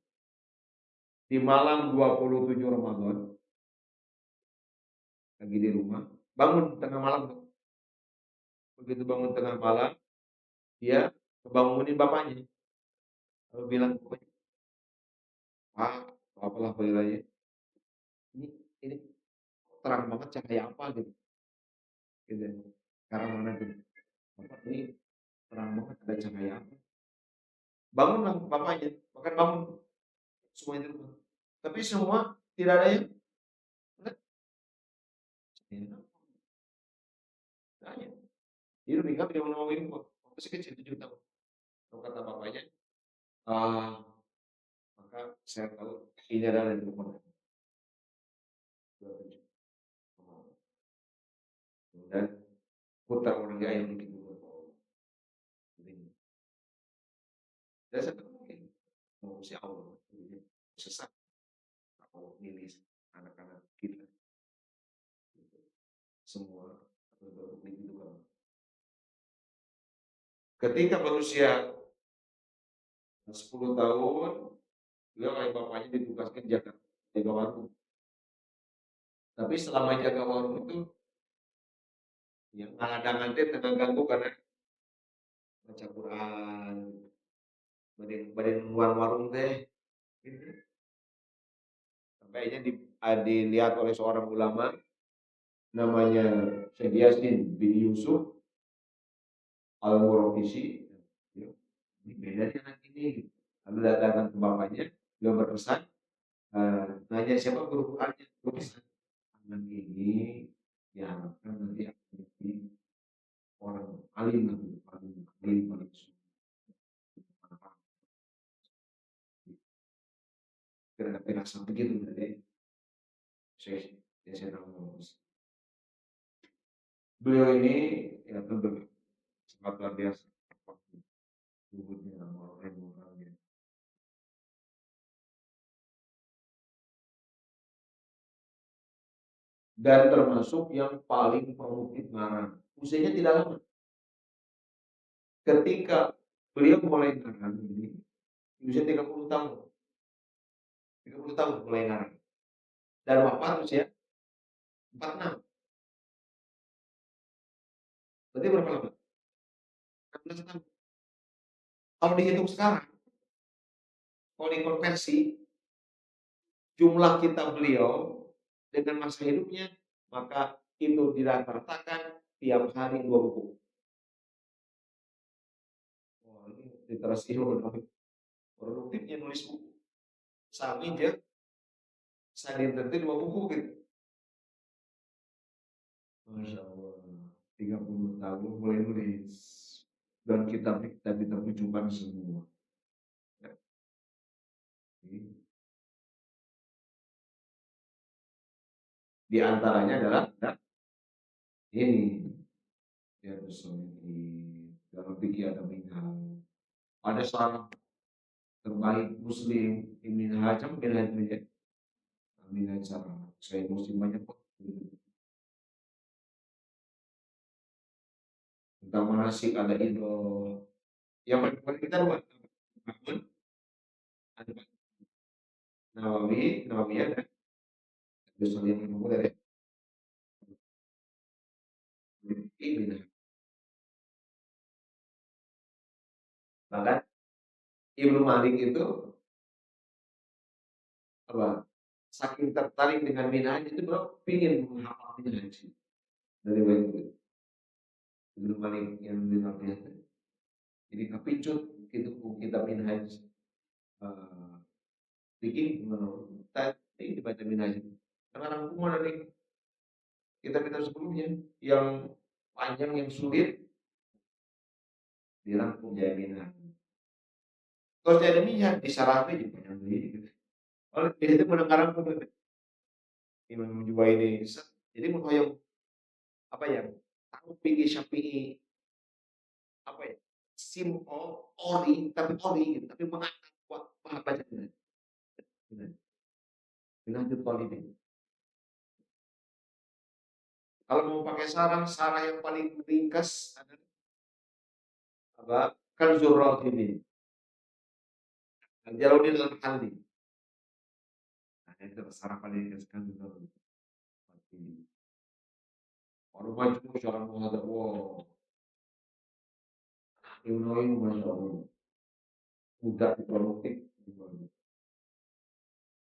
di malam 27 Ramadan lagi di rumah, bangun tengah malam. Begitu bangun tengah malam, dia kebangunin bapaknya. Lalu bilang, Pak, apalah panggilannya, ini terang banget cahaya apa gitu. Gitu. Sekarang mana tuh? Bapak ini terang banget ada cahaya apa. Bangunlah bapaknya, bahkan bangun semua itu. Tapi semua tidak ada yang tanya. Dia udah meninggal dia mau ngomongin gua. Waktu masih kecil 7 tahun. Lalu kata bapaknya, ah, maka saya tahu ini adalah yang telepon. Dan putar orang dia yang bikin dulu. Dan saya tahu mungkin mau si Allah sesat atau milih anak-anak kita semua atau begitu kan. Ketika berusia 10 tahun, beliau oleh bapaknya ditugaskan di Jakarta. jaga warung. Tapi selama jaga warung itu, yang kadang-kadang tengah ganggu karena baca Quran, bade nungguan warung teh, gitu. Sampai akhirnya dilihat oleh seorang ulama namanya Syekh Yasin bin Yusuf Al-Murabisi. Ya, ini beda nih anak ini. Lalu datang ke bapaknya, dia berpesan, nanya siapa guru Qurannya, berpesan, anak ini diharapkan nanti akan menjadi orang alim, paling alim, paling sunnah. Kira-kira sampai gitu dari Syekh Yasin Al-Murabisi. Beliau ini ya tentu sangat luar biasa. Luhurnya orang-orangnya. Dan termasuk yang paling produktif ngarang. Usianya tidak lama. Ketika beliau mulai ngarang ini, usia 30 tahun. 30 tahun mulai ngarang. Dan wafat usia 46. Berarti berapa lama? 16 tahun. Kalau dihitung sekarang, kalau dikonversi, jumlah kitab beliau dengan masa hidupnya, maka itu dirata-ratakan tiap hari 2 buku. Wah, ini literasi produktifnya nulis buku. Sami aja, saya tentu 2 buku gitu. Masya Allah, 30 tahun mulai nulis. Dan kitab-kitab kita perjumpaan semua. Ya. Di antaranya adalah ini, ya Rasulullah, dalam fikih ada minhaj. Ada seorang terbaik Muslim, Ibn Hajar, minhaj cara. Saya Muslim banyak kok. Tentang manasik ada itu. Yang paling kita buat ada Nawawi ada. Terus yang kedua dari Ibn. Bahkan Ibnu Malik itu apa? Saking tertarik dengan minhaj itu bro, pingin menghafal minhaj dari baik itu. Ibnu Malik yang dinamanya. Jadi kepicut itu kitab minhaj bikin tadi dibaca minhaj. Karena rangkuman dari kitab-kitab sebelumnya yang panjang yang sulit dirangkum jadi minhaj. Terus jadi minhaj disarahnya di banyak gitu. Oleh itu mendengar rangkum Imam Juwaini. Jadi menghayang apa ya? Tahu pikir Syafi'i apa ya? Ori gitu, tapi mengangkat baca minhaj. Minhajul Talibin. Kalau mau pakai sarah yang paling ringkas adalah apa? Kanzur Raghibin. Jalaluddin Al-Mahalli. Nah, itu sarah paling ringkas Kanzur Raghibin. Orang maju seorang menghadap, wow, ilmu masya Allah, mudah diproduktif.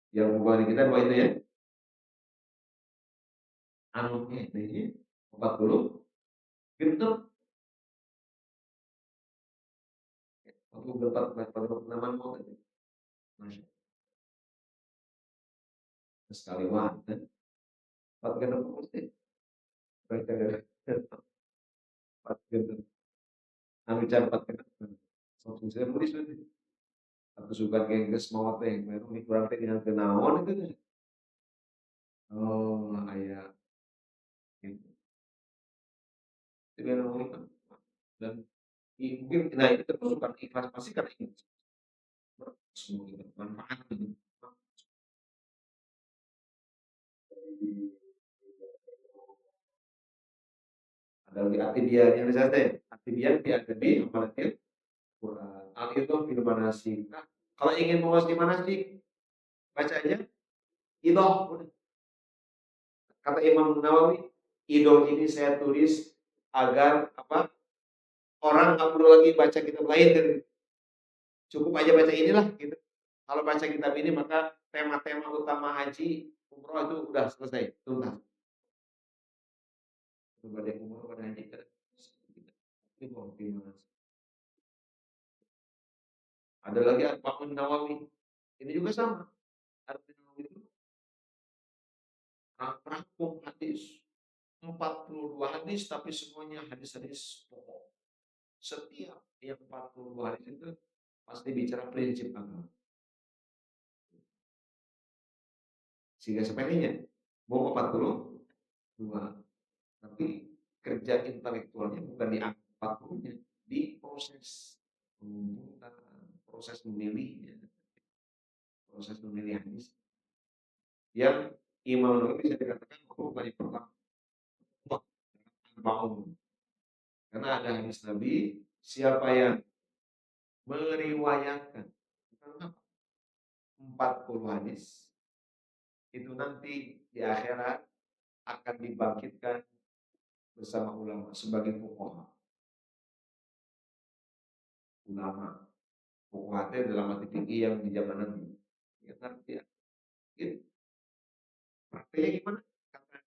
Yang mubalik kita dua itu ya, anutnya ini 40 gitu. Waktu dapat pada nama mau tadi, masya Allah, sekali wanita, 4 genap mesti, mereka ada 4 genap, anu cara 4 genap, langsung saya tulis nanti, atau suka gengges mau teh, baru ini kurang teh dengan kenaon itu, oh ayah, gitu, jadi dan mungkin nah itu termasuk ikhlas pasti karena ini semua manfaat gitu. Ada di Atibian yang saya Atibian di Atibi apalagi Quran al itu fil manasik. Nah, kalau ingin menguasai manasik baca aja Idoh, udah. Kata Imam Nawawi, idoh ini saya tulis agar apa? Orang nggak perlu lagi baca kitab lain dan cukup aja baca inilah gitu. Kalau baca kitab ini maka tema-tema utama haji umroh itu udah selesai, tuntas. Ibadah umroh pada haji kan. Ini konfirmasi. Ada lagi Arba'un Nawawi. Ini juga sama. Arba'un Nawawi itu rangkum hadis. 42 hadis tapi semuanya hadis-hadis pokok. Setiap yang 42 hadis itu pasti bicara prinsip agama. Sehingga sepelenya mau 42 tapi kerja intelektualnya bukan di angka 40-nya, di proses mengumpulkan, proses memilihnya, proses memilih hadis yang Imam Nawawi bisa dikatakan bukan pertama mau karena ada hadis Nabi siapa yang meriwayatkan 40 hadis itu nanti di akhirat akan dibangkitkan bersama ulama sebagai fuqaha. Ulama fuqaha itu dalam arti tinggi yang di zaman Nabi. Ya ngerti ya. Gitu. Prakteknya gimana? Kata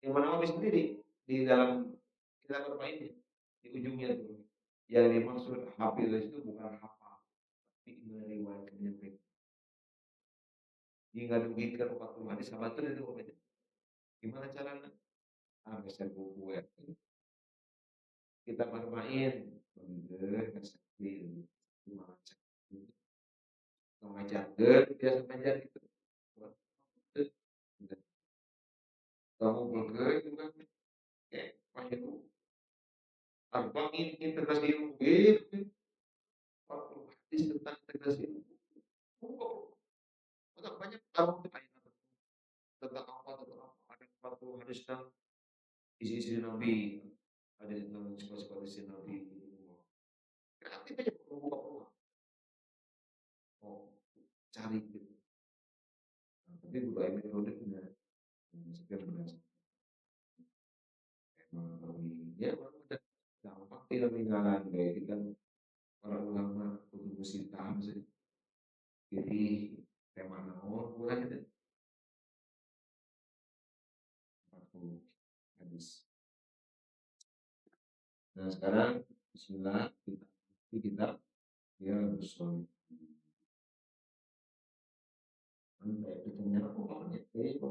Imam Nawawi sendiri di dalam kitab Arba'in di ujungnya tuh yang dimaksud hafiz itu bukan hafal tapi meriwayatkan yang baik. Hingga dirugikan 40 hadis sama itu pokoknya. Gimana caranya? Ah, bisa buku ya. Kita bermain, bener, kasih maca, ngajakeun biasa ngajar gitu. Kamu bener juga kayak pas itu abang integrasi ilmu gitu. Waktu hadis tentang integrasi ilmu. Banyak banyak tahu tentang apa tentang apa ada 40 hadis tentang isi-isi Nabi, ada tentang sifat-sifat isi Nabi. Kreatif aja buka-buka. Oh, cari gitu. Nah, tapi budaya metode punya setiap bahasa emang ya orang udah gampang tidak meninggalan kayak kan para ulama kudu mesti tahu sih jadi tema naon kurang itu 40 hadis. Nah sekarang Bismillah kita ya bersolid. Kayak ketemu aku banyak kayak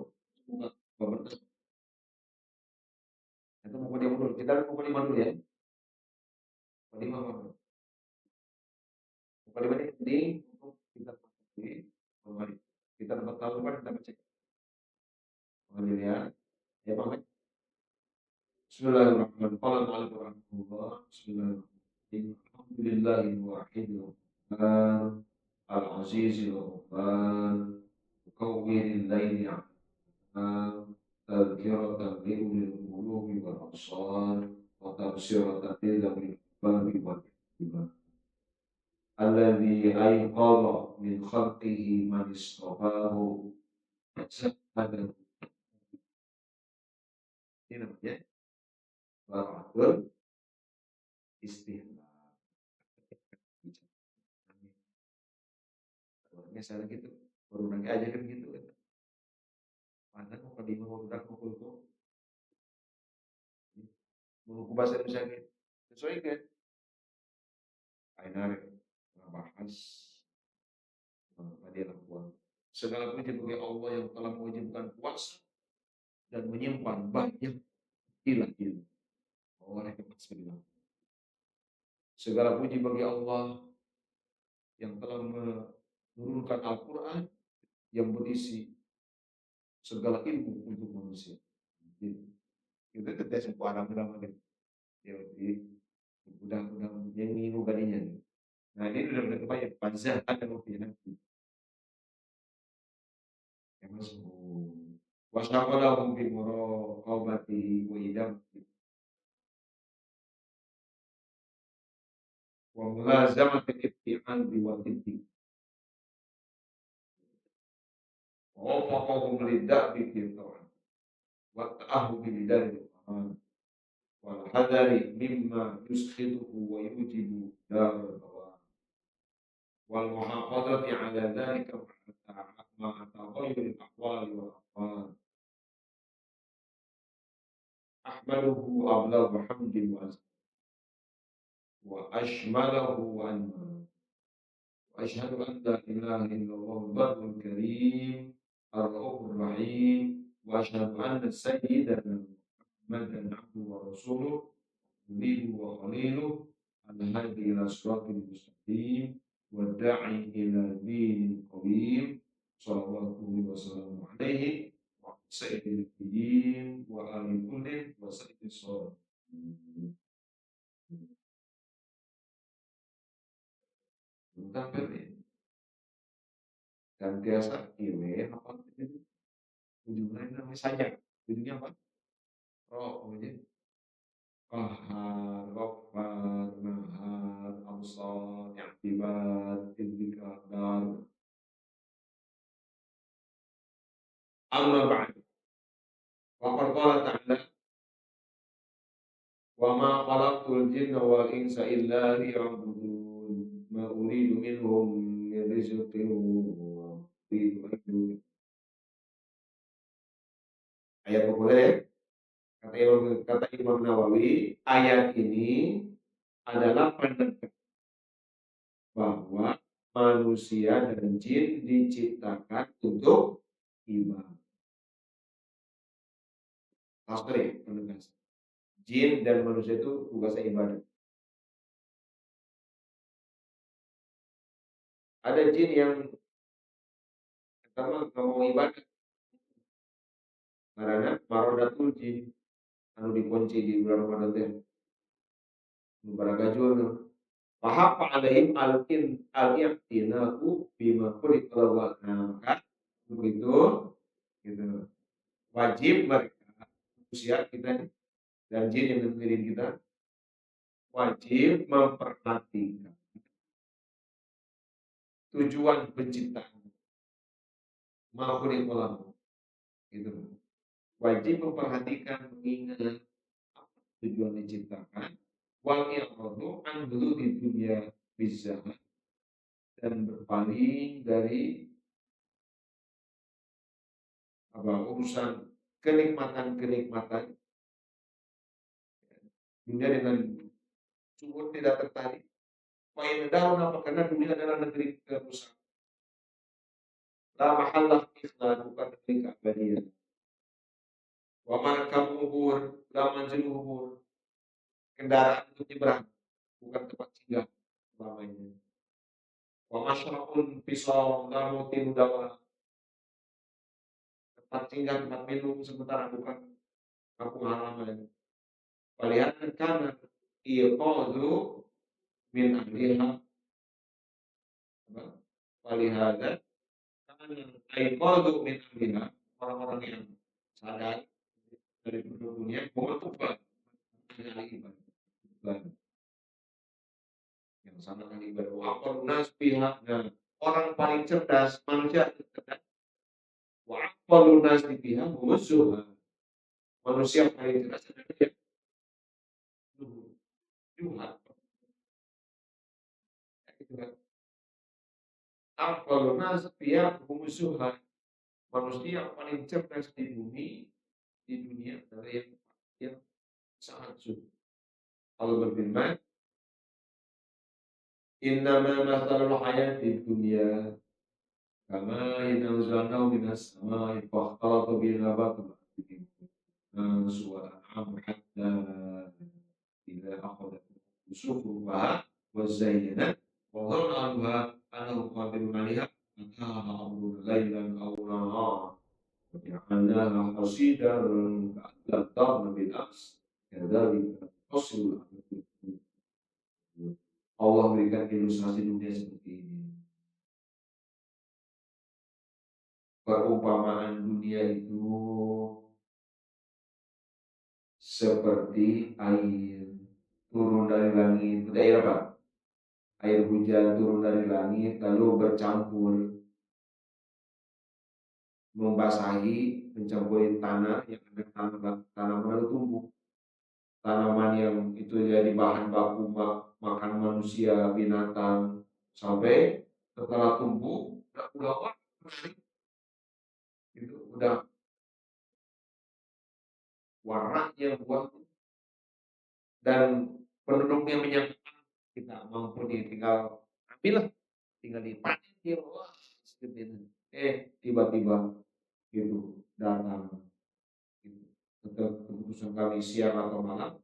buka bapak itu mau dia dulu kita mau lima dulu ya mau lima mau lima ini untuk kita kembali kita dapat tahu kan kita cek kembali ya ya Pak. Bismillahirrahmanirrahim. Qala al-mu'allif rahimahullah. Bismillahirrahmanirrahim. Alhamdulillahil wahidil qahhar al-azizil ghaffar muqawwiril laili 'am tadhkiratan li ulil qulubi wal absar wa tabsiratan lil babi wal ibad. Alladzi ayqadha min khalqihi man istafahu sabada. Ini namanya waratul istighfar. Orangnya saya gitu, baru nanti aja kan gitu kan. Mana mau di mau udah pukul tuh, mau bahasa Indonesia gitu. Sesuai kan? Ainar ngebahas tadi lakukan. Segala puji bagi Allah yang telah mewajibkan puasa dan menyimpan banyak ilah-ilah. Orang yang bilang. Segala puji bagi Allah yang telah menurunkan Al-Quran yang berisi segala ilmu untuk manusia. Jadi, itu kita semua orang-orang ya, udah yang minggu kalinya. Nah ini udah kebayang panzah ada rupiah nanti. Ya masuk. Wasyaqalahum bi muraqabatihi wa idam wa mulazamati ibtihan bi wa tiddi wafaqahum lidda'i fi ta'at wa ta'ahu bilidari wal hadari mimma yuskhituhu wa yujibu darul bawar wal muhafadzati ala dhalika ma'a taghayyuril aqwali wal af'al ahmaduhu ablaghu hamdin wa ashmalahu wa anma wa ashhadu an la ilaha illallah al-barrul karim ar-raufur rahim wa ashhadu anna sayyidana Muhammadan abduhu wa rasuluh nabiyyuhu wa khaliluh al-hadi ila siratil mustaqim wa da'i ila dinil qawim sallallahu wa sallam alaihi wa sayyidil nabiyyin wa ali kullin wa sayyidis sholihin. Tentang dan biasa kiri apa itu ujungnya namanya saja ujungnya apa roh aja qahar ghaffar nahar absar i'tibar intikadar amma ba'd wa qad qala ta'ala wa ma khalaqtul jinna wal insa illa liya'budun ma uridu minhum min rizqin wa uridu an ayat populer ya. Kata Imam Nawawi, ayat ini adalah pendapat bahwa manusia dan jin diciptakan untuk ibadah. Maksudnya ya, penegasan. Jin dan manusia itu tugasnya ibadah. Ada jin yang pertama nggak mau ibadah karena marodatul jin anu dikunci di bulan Ramadan teh baragajul paham alaihim al-i'tinaku bima kulika wa maka begitu gitu wajib mereka manusia kita dan jin yang mengirim kita wajib memperhatikan tujuan penciptaan makhluk kolam gitu wajib memperhatikan mengingat apa tujuan diciptakan wal i'radu an dulu di dunia bisa dan berpaling dari apa urusan kenikmatan dunia dengan sungguh tidak tertarik. Main daun apa karena dunia adalah negeri kerusakan. La mahallah ikhlas bukan negeri keabadian. Wa markam ubur, la manzil ubur. Kendaraan untuk nyebrang bukan tempat singgah selamanya. Wa masyrabun pisau, la mutin dawa. Tempat singgah, tempat minum sementara bukan kampung halaman. Walihat karena iqadu min ahliha walihada kan aiqadu min ahliha orang-orang yang sadar dari penduduknya bahwa tuban yang sama dengan ibadah wa nas pihak dan orang paling cerdas manusia cerdas wa nas pihak musuh manusia paling cerdas adalah dia Tuhan Aqaluna setiap musuhan manusia paling cerdas di bumi di dunia adalah yang sangat sulit. Allah berfirman, Innama masalul hayati dunia kama inanzalnahu minas samai fakhtalata bihi nabatul ardi suwa an'am hatta idza akhadhat usufuha wa zayyanat wa dhanna anha annahu qadirun 'alaiha ataha amruna laylan aw nahara ja'alnaha hasidan ka'an tarna bil ams kadzalika faslul Allah berikan ilustrasi dunia seperti ini. Perumpamaan dunia itu seperti air turun dari langit. Itu air apa? Air hujan turun dari langit lalu bercampur membasahi, mencampuri tanah yang ada tanaman lalu tumbuh. Tanaman yang itu jadi bahan baku makan manusia, binatang, sampai setelah tumbuh udah wah, itu udah warnanya buah dan penduduknya menyangka kita mampu tinggal ambil, tinggal dipanen dia, wah seperti itu. Tiba-tiba gitu datang gitu. Setelah keputusan kami siang atau malam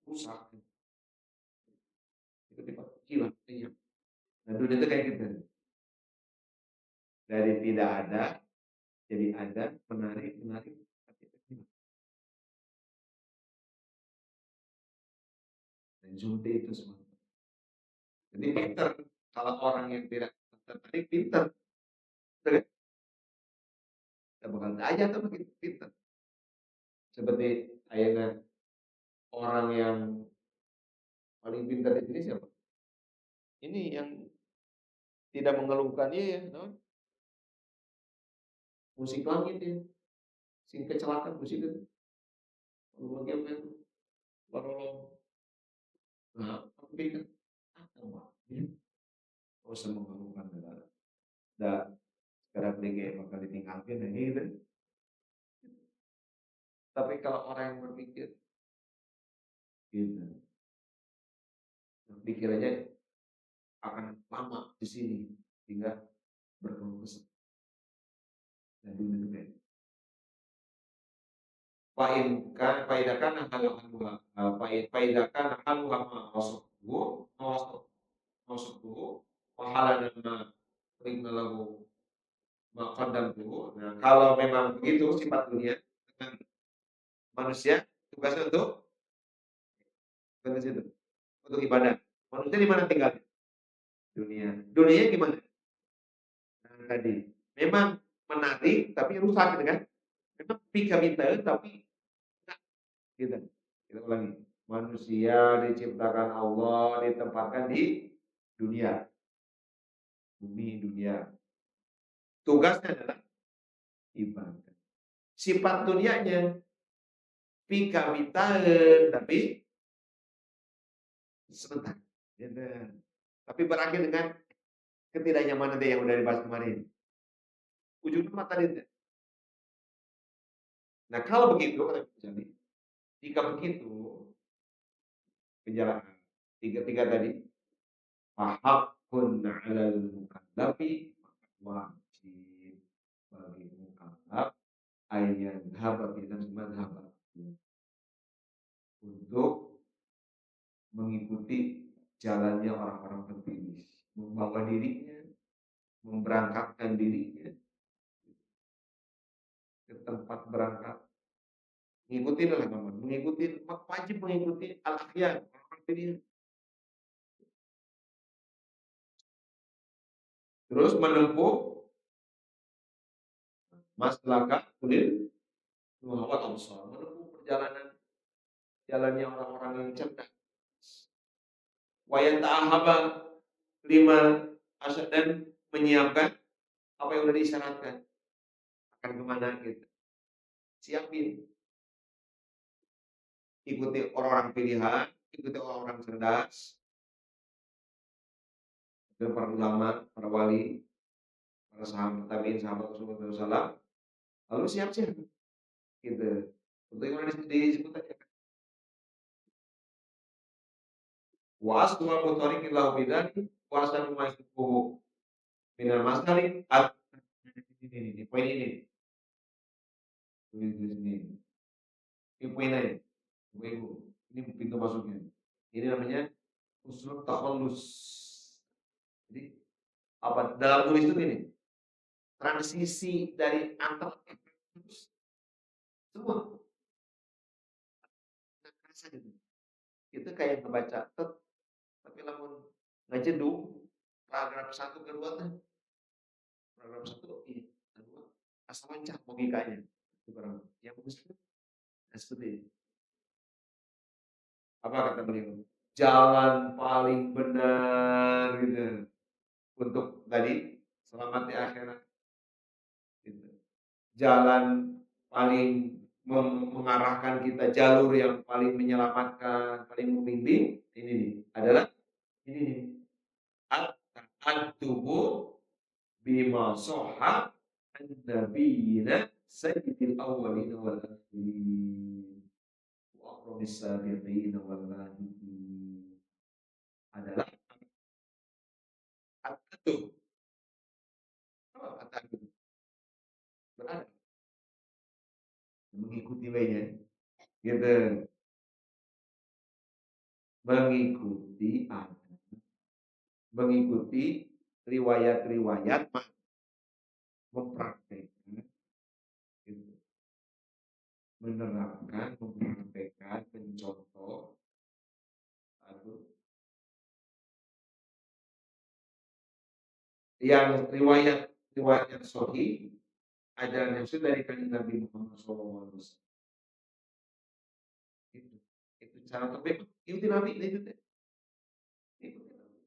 rusak itu tiba gila iya. Nah dunia itu kayak gitu, dari tidak ada jadi ada, menarik dan seperti itu semua. Jadi pinter, kalau orang yang tidak tertarik pinter, kita bakal aja tuh begitu pinter. Seperti ayatnya orang yang paling pintar di sini siapa? Ini yang tidak mengeluhkannya ya, no? Musik langit ya, sing kecelakaan musik itu. Bagian yang baru nah, tapi kan apa? Oh, semua mengeluhkan negara. Dan sekarang PG bakal ditinggalkan dan gitu. Tapi kalau orang yang berpikir gitu, berpikir aja akan lama di sini hingga berkeluh kesah dan dunia. Faidakan haluha mawasuhu wahala dan ma lahu maqaddam tuh. Nah, kalau memang begitu sifat dunia dengan manusia tugasnya untuk ibadah. Manusia di mana tinggal? Dunia. Dunianya gimana? Nah, tadi memang menarik tapi rusak gitu kan? Memang pika minta tapi enggak gitu. Kita ulangi. Manusia diciptakan Allah ditempatkan di dunia, bumi dunia. Tugasnya adalah ibadah. Sifat dunianya pika minta tapi sebentar. Gitu. Tapi berakhir dengan ketidaknyamanan yang udah dibahas kemarin. Ujungnya mata dia. Nah kalau begitu, jika begitu, penjelasan tiga tadi, haqqun 'alal mukallafi, wajib bagi mukallaf ayyan dhaba bilan madhhab untuk mengikuti jalannya orang-orang terpilih, membawa dirinya, memberangkatkan dirinya ke tempat berangkat, mengikuti lah teman, mengikuti wajib mengikuti al-akhyar, orang terpilih. Terus menempuh maslaka ulil muhawat absar, menempuh perjalanan jalannya orang-orang yang cerdas. Wa yata'ahaba lima asad dan menyiapkan apa yang sudah disyaratkan akan kemana gitu. Siapin, ikuti orang-orang pilihan, ikuti orang-orang cerdas, dan para ulama, para wali, para sahabat tabiin, sahabat Rasulullah SAW, lalu siap-siap gitu. Untuk yang disebut tadi wa asdaqu tariqil lahu bidani wa asdaqu ma yasbuhu minal masdari ini poin ini. Ini poin lain. Ibu, ini pintu masuknya. Ini namanya usul takhallus. Jadi apa dalam tulis itu ini transisi dari antar semua rasa gitu. Itu kayak ngebaca tapi lamun ngajeduk paragraf 1 kedua teh paragraf 1 ini kedua asal lancar logikanya itu barang yang bagus itu seperti ini. Apa kata beliau? Jalan paling benar gitu untuk tadi selamat di akhirat gitu. jalan paling mengarahkan kita, jalur yang paling menyelamatkan, paling membimbing, ini nih, adalah ini nih, at-ta'addubu bima sahha an nabiyina sayyidil awwalin wal akhirin wa akramis sabiqin wal lahiqin, adalah at-ta'addub. Apa at-ta'addub? Beradab, mengikuti waynya, gitu. Mengikuti mengikuti riwayat-riwayat, mempraktekkan, gitu. Menerapkan, mempraktekkan, mencontoh, atau yang riwayat yang sahih, ajaran yang sudah dari kanjeng Nabi Muhammad SAW. Itu, itu cara terbaik. Ikuti Nabi, itu teh. Ikuti Nabi.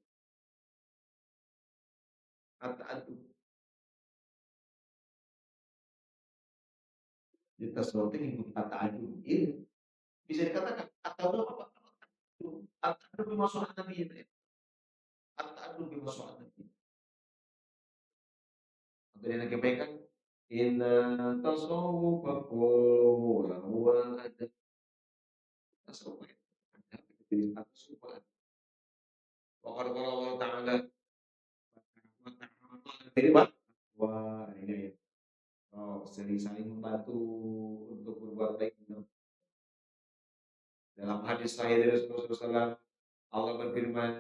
At-ta'addub. Jadi tasawuf itu ngikuti at-ta'addub. Iya. Bisa dikatakan atau apa? At-ta'addub bima sunnah Nabi itu. At-ta'addub bima sunnah Nabi. Atau yang disampaikan inna tasawwufa huwa adab. Tasawuf itu adab. Jadi tasawuf. Wa qala Allah Ta'ala jadi Pak, wah ini saling membantu untuk berbuat baik. Dalam hadis sahih dari Rasulullah SAW, Allah berfirman,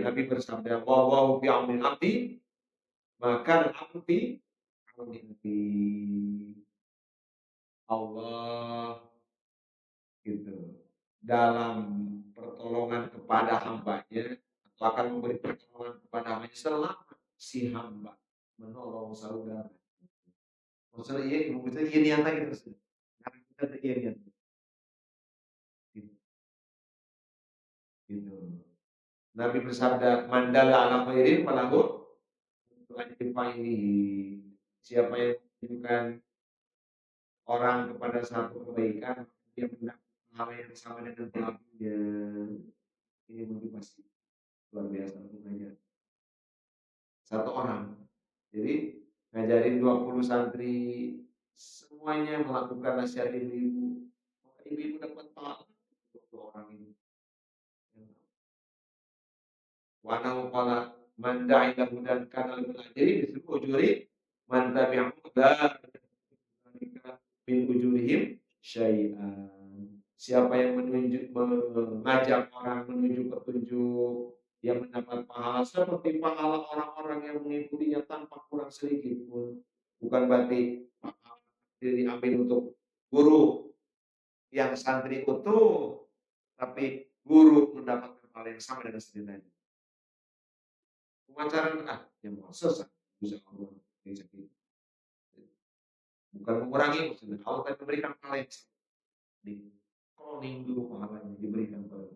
Nabi bersabda, "Wallahu fi auni abdi, maka abdu fi auni abdi." Allah gitu dalam pertolongan kepada hambanya, atau akan memberi pertolongan kepada hambanya selama si hamba menolong saudara. Maksudnya iya, maksudnya iya niatnya gitu. Karena kita tuh iya niat. Gitu. Gitu. Nabi bersabda, "Mandala ala khairin falahu ini." Siapa yang menunjukkan orang kepada satu kebaikan, dia mendapat hal yang sama dengan pelakunya. Ini motivasi luar biasa untuk ngajar. Satu orang. Jadi ngajarin 20 santri, semuanya melakukan nasihat ibu-ibu. Maka ibu-ibu dapat pahala 20 orang ini. Wa annahu qala man da'a ila hudan kana lahu ajri mislu ujuri man tabi'ahu la min ujurihim syai'an. Siapa yang mengajak orang menuju petunjuk, yang mendapat pahala seperti pahala orang-orang yang mengikutinya tanpa kurang sedikit pun. Bukan berarti pahala diambil untuk guru yang santri utuh, tapi guru mendapatkan pahala yang sama dengan sendirinya. Pengajaran yang sesat bisa Allah bukan mengurangi, maksudnya Allah akan memberikan pahala yang sama. Di cloning dulu pahalanya diberikan kepada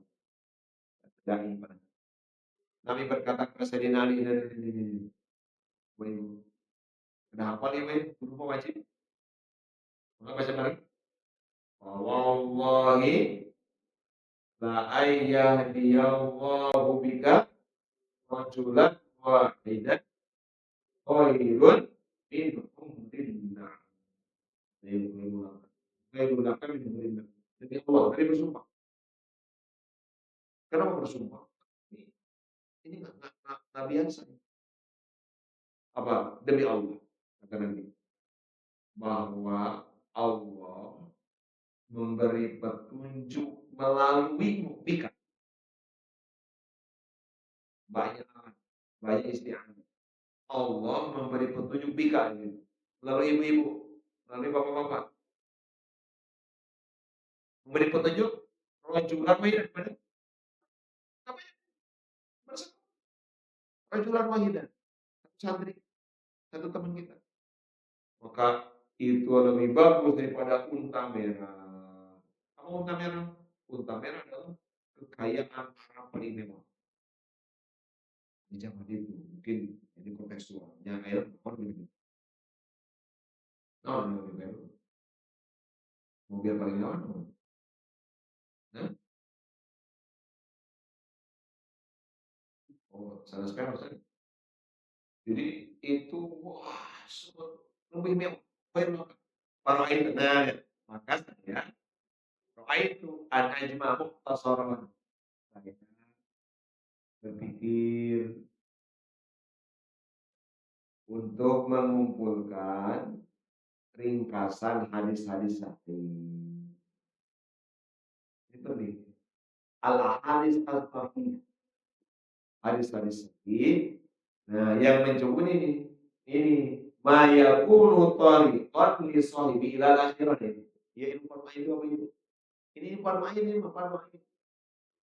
dai pada Nabi berkata kepada Sayyidina Ali dan ini, udah hafal ya, guru mau wajib? Enggak baca bareng? Wallahi la ayyahdiyallahu bika rajulan wahidan khairun min umrin nas. Saya gunakan min umrin nas. Jadi Allah tadi bersumpah. Kenapa bersumpah? Ini nggak biasa. Apa? Demi Allah, kata Nabi, bahwa Allah memberi petunjuk melalui bika. Banyak isti'anah. Allah memberi petunjuk bika ini. Melalui ibu-ibu, melalui bapak-bapak. Memberi petunjuk rajulan wahidan. Apa ya? Rajulan wahidan. Satu santri, satu teman kita. Maka itu lebih bagus daripada unta merah. Apa unta merah? Unta merah adalah kekayaan paling mewah. di zaman itu. Mungkin ini kontekstualnya air pohon gitu. Oh, mobil paling lawan. Nah, oh, salah spare kan. Jadi itu wah, lebih mewah. Para itu, nah, maka saya doa itu ada ajma mukhtasaran. Saya berpikir untuk mengumpulkan ringkasan hadis-hadis sahih. Itu nih, al-hadis al-sahih. Hadis-hadis sahih. Nah, yang mencoba ini ma yakunu tariqan li sahibi ila akhirah. Ya informasi itu apa itu? Ini informasi ini informasi.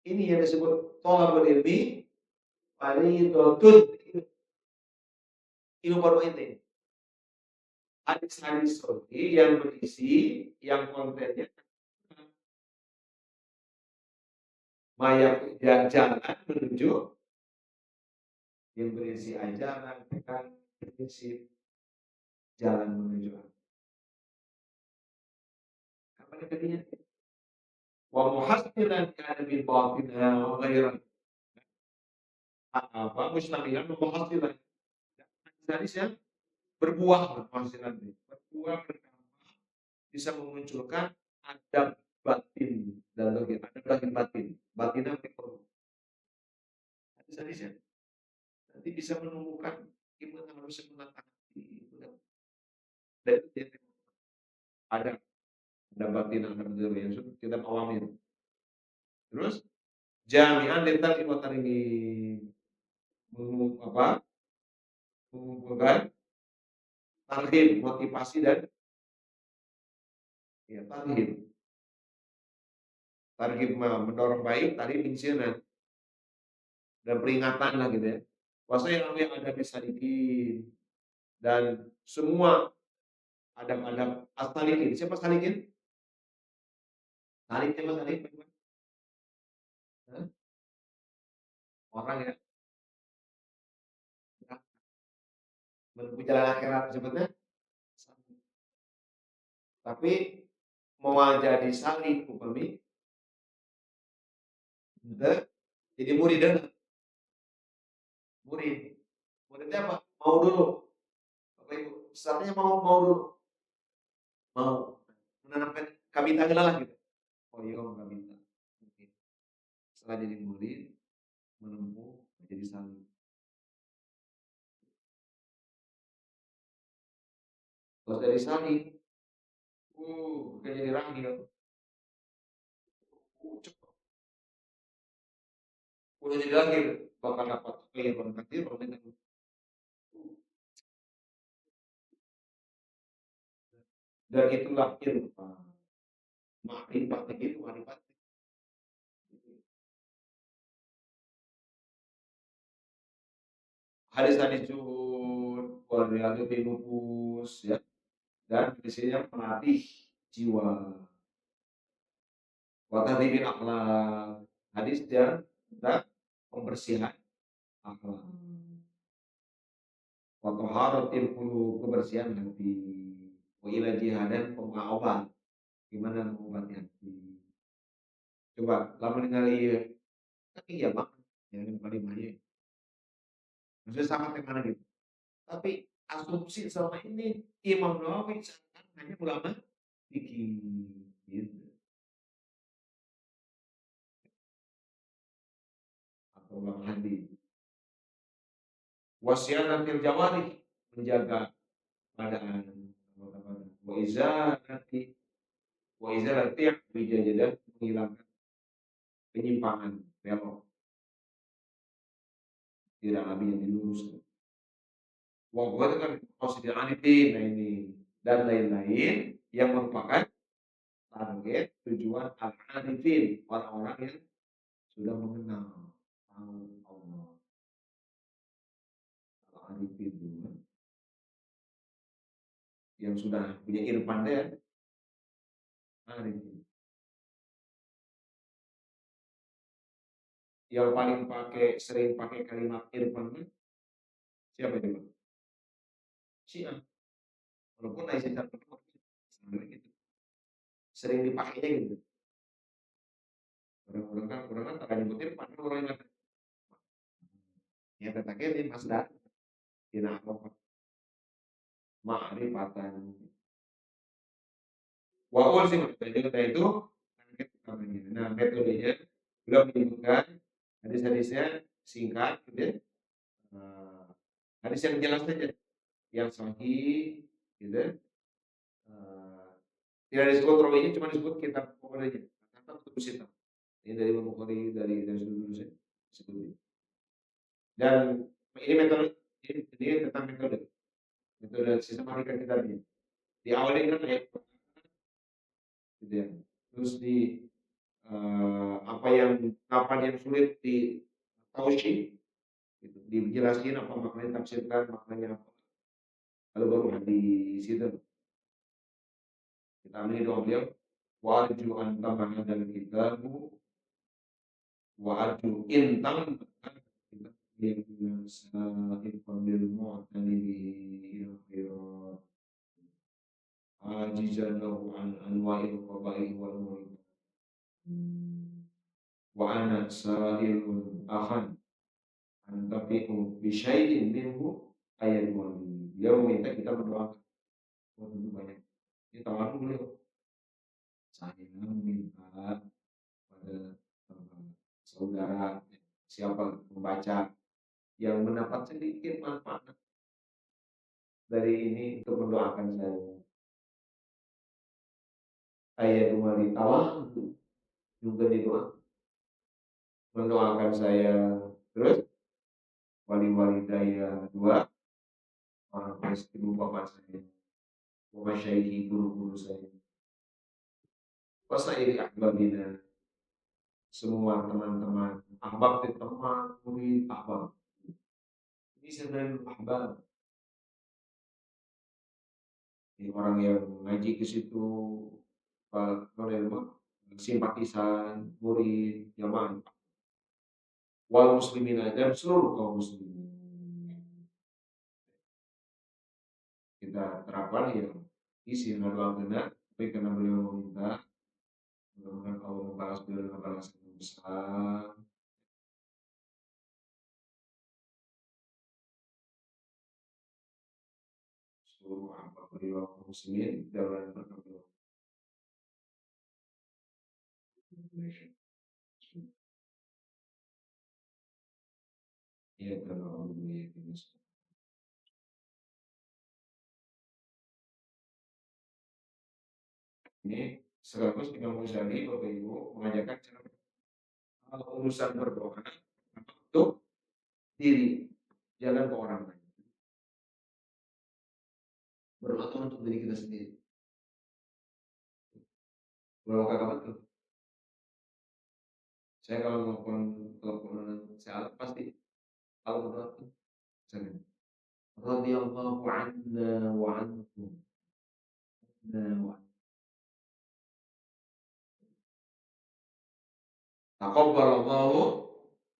Ini yang disebut thalabul ilmi fardhatun. Ilmu ini. Hadis-hadis sahih yang berisi yang kontennya mayak jalan menuju yang berisi ajaran kan berisi jalan menuju apa namanya wa muhassilan kana bil batina wa ghairan apa mustamilan wa muhassilan hadis yang berbuah muhassilan berbuah bisa memunculkan adab batin dan logik adab batinnya perlu hadis ya nanti bisa menemukan gimana harus menatap itu dan itu ada batin akan yang kita pahami. Terus jami'an tentang ibadah ini mengumpulkan tarhib motivasi dan ya tarhib mendorong baik tadi insinan dan peringatan lah gitu ya. Puasa yang ada di salikin dan semua adab-adab as-salikin. Siapa salikin? Salik siapa salik? Orang ya menuju jalan akhirat sebetulnya. Tapi mau jadi salik upami jadi murid dan murid. Muridnya apa? Mau dulu. Bapak Ibu, startnya mau dulu. Mau menanamkan kami lah gitu. Oh iya, kami mungkin. Setelah jadi murid, menempuh menjadi salik. Terus dari salik, kayak jadi ranggil. Cepat. Udah jadi ranggil, bakal dapat kayak takdir, dan itulah irfan. Makrifat itu makrifat. Hadis-hadis zuhud, wariyatul nufus ya. Dan isinya melatih jiwa. Wa tahdhibul akhlak. Hadis dan tentang pembersihan akhlak. Wa taharatil qulub, kebersihan hati. Wa ila jihadan pengobatan. Gimana mengobati hati? Coba lama dengar iya. Tapi iya Bang, yang paling banyak. Maksudnya sama kayak mana gitu. Tapi asumsi selama ini Imam Nawawi seakan hanya ulama fikih gitu. Atau ulama hadis. Wasyanatil jawarih, menjaga badan wa izalati wa izalati bijajadah, menghilangkan penyimpangan belok tidak nabi yang diluruskan. Wah, itu kan positif anifin, nah ini dan lain-lain yang merupakan target tujuan al-arifin, orang-orang yang sudah mengenal tahu Allah. Al-arifin yang sudah punya irfan dia arifin. Yang paling sering pakai kalimat irfan siapa coba? Syiah. Walaupun Aisyah sebenarnya gitu. Sering dipakainya gitu. Orang-orang kan tak nyebut irfan orang yang ya kata di masda tidak apa ma'rifatan. Wa sih metode itu nah metodenya beliau menyebutkan hadis-hadisnya singkat gitu ya. Nah, hadis yang jelas saja yang sahih gitu ya. Tidak disebut rawinya cuma disebut kitab pokoknya kitab kutub sita ini dari Imam Bukhari dari dulu saya sebut dan ini metode ini tentang metode sistematika kitabnya diawali dengan ayat gitu ya terus apa yang kapan yang sulit di tauhid gitu. Dijelasin apa maknanya tafsirkan maknanya apa lalu baru di situ kita ambil doa beliau wa arju an tamana dan kitabu wa arju intang yang sa'ifan bil mu'tani bihi khairat ajizan lahu an anwa'il qaba'i wal mulk wa ana sa'ilun akhan antafi'u bi syai'in minhu ayat wali. Dia meminta kita berdoa untuk banyak. Ini tawaran beliau. Saya meminta pada saudara siapa membaca yang mendapat sedikit manfaat dari ini untuk mendoakan saya. Ayat wali tawah juga didoa mendoakan saya terus wali-wali daya dua orang ibu bapak saya bapak syaihi guru-guru saya wasairi ahbabina semua teman-teman ahbab itu teman murid ahbab ini sebenarnya ahbab ini orang yang ngaji ke situ simpatisan murid jamaah wal muslimin dan seluruh kaum muslimin kita terapkan ya isi doa benar tapi karena beliau meminta mudah-mudahan Allah membalas beliau dengan balasan yang besar seluruh hamba beliau muslimin dan beliau Indonesia. Ya kalau ini sekaligus Imam Ghazali Bapak Ibu mengajarkan cara urusan berdoa untuk diri jangan ke orang lain berdoa untuk diri kita sendiri kalau kakak betul saya kalau nelfon teleponan saya pasti kalau berdoa saya radhiyallahu anna wa ankum wa taqabbalallahu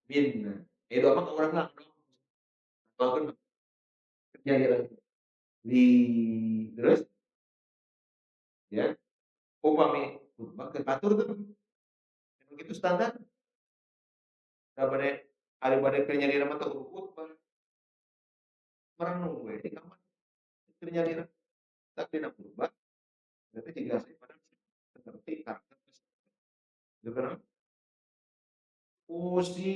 minna itu apa orang lah bahkan kerja di terus ya upami ke atur tuh begitu standar daripada daripada kerja di rumah tuh orang nunggu ini kapan kerja di rumah tak tidak berubah berarti tiga sih pada seperti karakter itu kan usi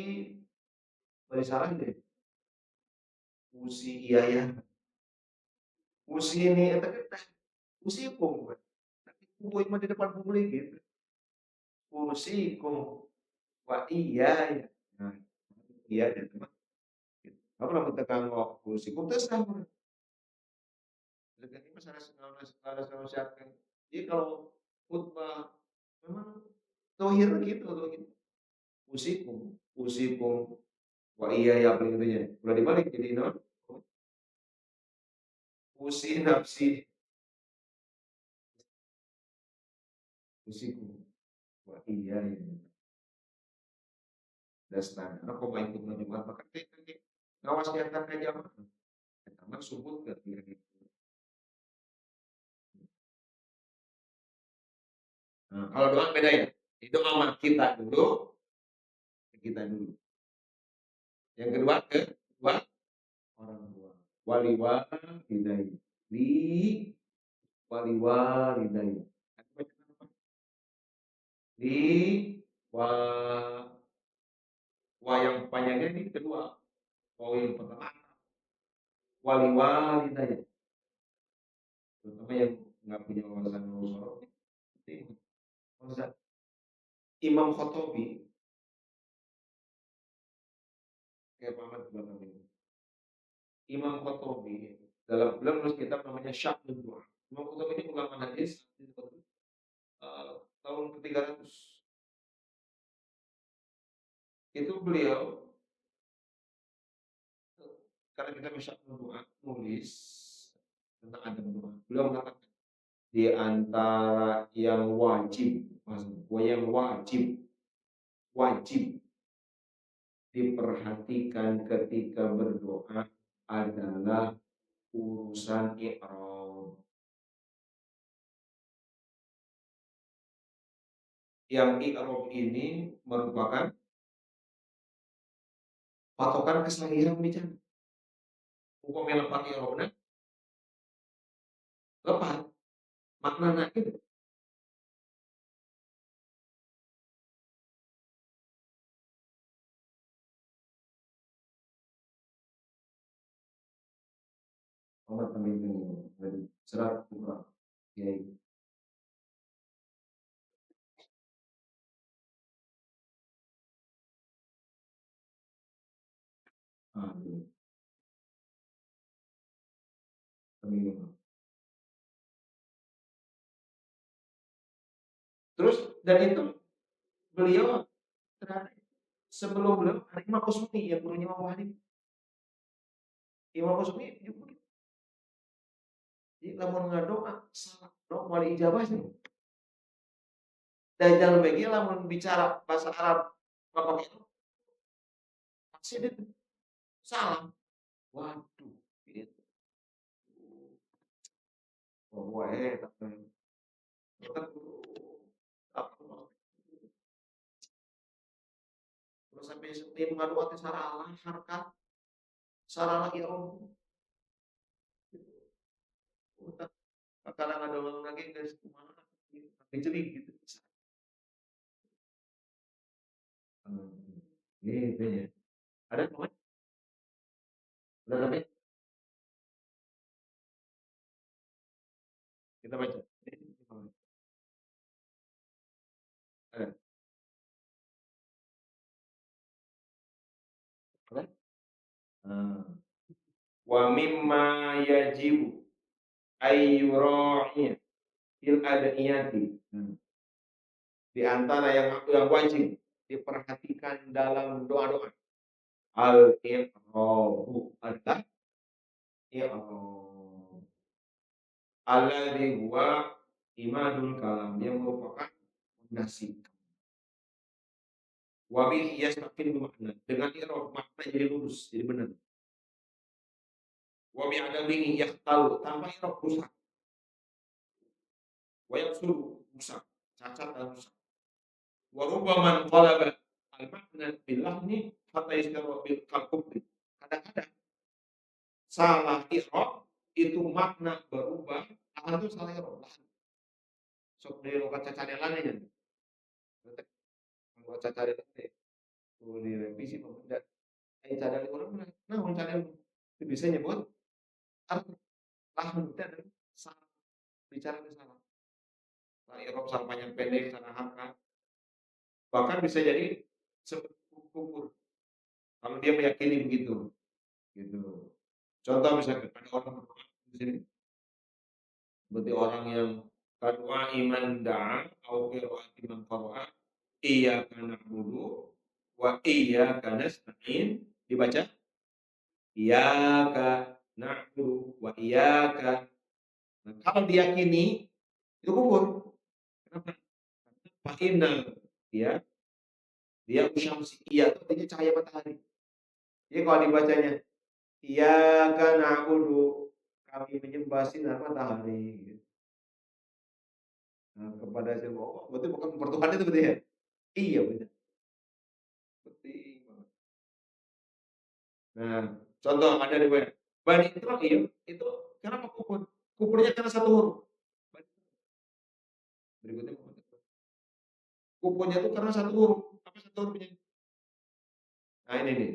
beri saran deh usi iya ya usi ini itu kan usi kok tapi kubu mah di depan publik gitu usi kok wah iya ya nah, iya ya teman apa lah tekan waktu usi kok terus sama ini masalah segala siapa jadi kalau khutbah memang tohir gitu tuh gitu usikum usikum wah iya ya paling intinya udah dibalik jadi non usi nafsi usikum wah iya ya dastan karena kau ikut Jumat maka ngawas niatan ka jamaah eta mah subut ke gitu. Nah, kalau doa beda ya. Itu amal kita dulu. Yang kedua orang tua. Wali walidayya. Li wali walidayya. Di wa wa yang panjangnya ini kedua. Wa yang pertama wali walidayya. Terutama yang nggak punya wawasan musorot. Imam Khotobi kayak paman belakang ini. Imam Khotobi dalam beliau menulis kitab namanya Sya'nul Du'a. Imam Khotobi ini ulama hadis tahun ke-300. Itu beliau karena kita bisa berdoa, nulis tentang adab doa. Beliau mengatakan di antara yang wajib, maksudnya yang wajib diperhatikan ketika berdoa adalah urusan i'rab. Yang i'rab ini merupakan patokan kesahihan bicara. Umpamanya lepat i'rabna, lepat maknana itu. Allah tambahin dari serat Quran. Ya, tambahin. Terus dan itu beliau sebelum beliau ada Imam Qusmuni yang gurunya Imam Wahid. Imam Qusmuni juga jadi lamun ngadoa salah doa wali ijabah sih. Dan jangan bagi lamun bicara bahasa Arab apa itu pasti itu salah. Waduh, itu. Wah, tapi tetap terus sampai setiap ngadoa teh salah harkat salah ya Allah. Kadang ada orang lagi guys kemana tapi jadi gitu. Gitu ya. Ada teman? Udah sampai? Kita baca. Ada. Ada? Wa mimma yajibu ayyura'i fil adniyati. Di antara yang wajib diperhatikan dalam doa-doa. Al-iqrabu adalah i'rab. Alladhi huwa imadul kalam yang merupakan fondasi. Wa bihi yastaqim makna. Dengan i'rab makna jadi lurus, jadi benar. Wa bi'adamihi yahtau tanpa i'rab rusak. Wa yaqsuru rusak, cacat dan rusak. Wa rubbama qalaba al-makna bil lahni hatta yastara bil qalbi. Kadang-kadang salah i'rab itu makna berubah, atau salah i'rab. Sok di lokat cacarelan nya. Lokat cacarelan teh kudu direvisi pemuda. Aya cadari urang mah naon cadari itu bisa nyebut arti lahan teh adalah salah bicara salah. Salah i'rab, salah panjang pendek, salah haka. Bahkan bisa jadi kufur kalau dia meyakini begitu. Gitu. Contoh misalnya ada orang di sini seperti orang yang kadua iman da'a au qira'ati man qara'a iyyaka na'budu wa iyyaka nasta'in dibaca iyyaka na'budu wa iyyaka. Nah, kalau diyakini itu kufur. Kenapa? Fa inna ya Dia usyamsi, iya itu artinya cahaya matahari. Jadi kalau dibacanya iya kan aku kami menyembah sinar matahari. Gitu. Nah, kepada siapa? Oh, berarti bukan mempertuhan itu berarti ya? Iya benar. Penting banget. Nah, contoh ada di mana? Bani Israil itu kenapa kufur? Kufurnya karena satu huruf. Berikutnya kufurnya itu karena satu huruf. Apa satu hurufnya? Nah ini nih.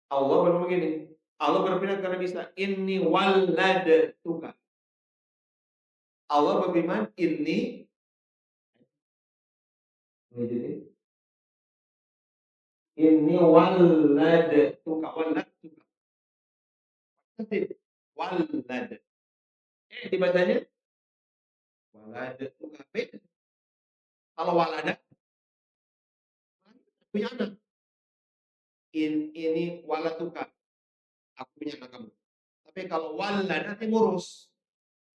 Allah berfirman begini. Allah berfirman karena bisa ini tuka. Allah berfirman ini jadi ini tuka walad tuka. Walad. Dibacanya walad tuka. Beda. Kalau walada punya anak. Ini walad tuka. Aku punya anak kamu. Tapi kalau walad nanti ngurus.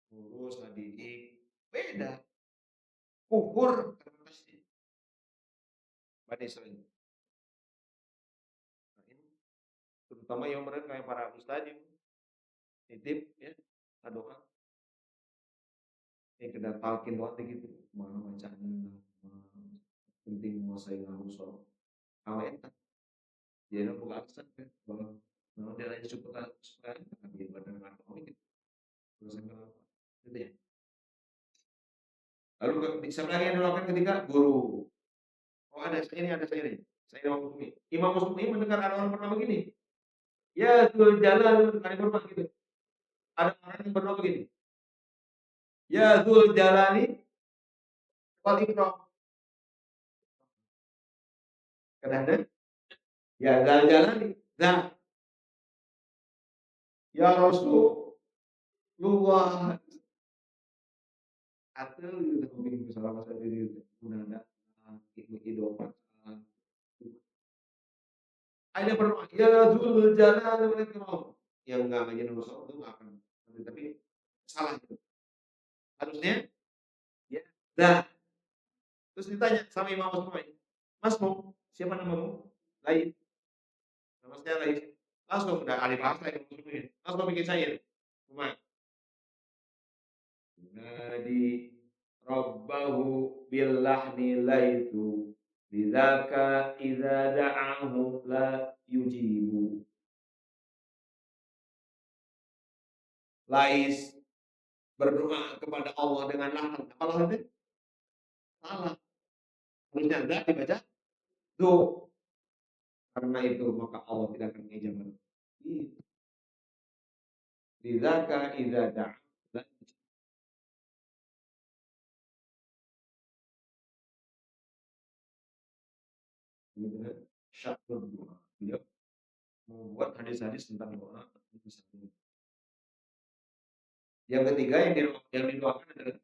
Ngurus didik. Beda. Kufur karena pasti. Bani Israel. Nah, ini terutama yang mereka kayak para ustaz yang titip ya doa kena talkin doang gitu mana bacaan penting menguasai ngaruso sama eta jadi buka aksen kan bahwa mau dia lagi supaya dia badan ngaruh gitu terus gitu ya lalu sebelah yang dilakukan ketika guru oh ada saya ini saya Imam Muslim mendengar ada orang bernama begini ya tuh jalan ada berapa gitu ada orang yang bernama begini ya Zul Jalani wal Ikram. Kadang-kadang ya Zal Jalani. Nah, ya Rasulullah atau itu mungkin salah masa diri ada idola. Ada pernah ya Zul Jalani wal Ikram. Yang enggak ngaji Rasul itu enggak akan tapi salah itu. Harusnya ya dah. Terus ditanya sama Imam Muslim, Mas mau siapa namamu? Lain. Nama saya Lain. Langsung udah ahli bahasa yang Muslimin. Langsung bikin saya. Cuma nadi rabbahu billahni laitu bidzaka idza da'ahu la yujibu. Lais berdoa kepada Allah dengan lahan. Apa lahannya? Salah. Harusnya enggak dibaca do. Karena itu maka Allah tidak akan mengijabah. Bidzaka idza da'ahu la yujibu. Syakrul doa. Beliau membuat hadis-hadis tentang doa. Yang ketiga yang didoakan adalah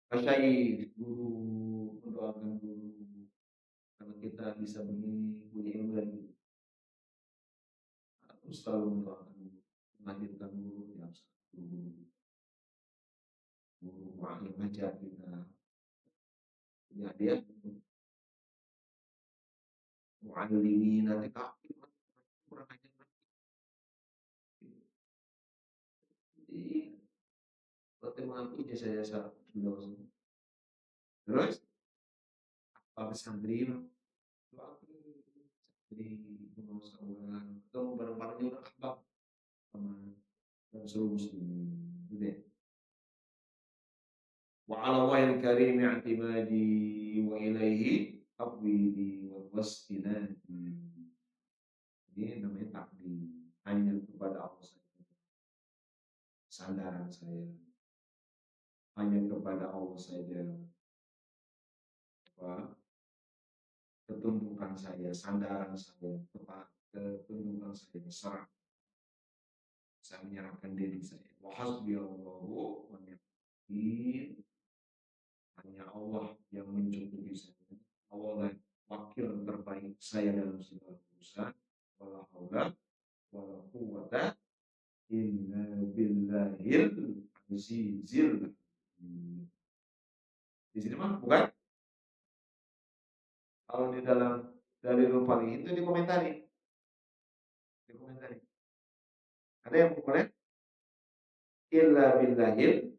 masyayikh, guru, mendoakan guru. Kalau kita bisa punya ilmu dan harus selalu mendoakan guru, melahirkan guru yang guru yang mengajar kita. Ya dia muallimin nanti tapi kurang ajar jadi berarti mengakui jasa-jasa beliau semua. Terus apa santri jadi pengusahaan atau barang-barangnya udah abang sama seluruh muslim gitu ya. Wa 'ala Allahil karim i'timadi wa ilaihi tafwidi wa wastinadi. Ini namanya takdir. Hanya kepada Allah saja sandaran saya. Hanya kepada Allah saja apa ketundukan saya, sandaran saya, ketundukan saya, serah. Saya menyerahkan diri saya. Wa hasbiyallahu wa ni'mal hanya Allah yang mencukupi saya. Allah lah wakil terbaik saya dalam segala urusan. Wala haula wala quwwata illa billahil azizil. Kalau di dalam Dalilul Falih itu dikomentari. Ada yang populer illa billahil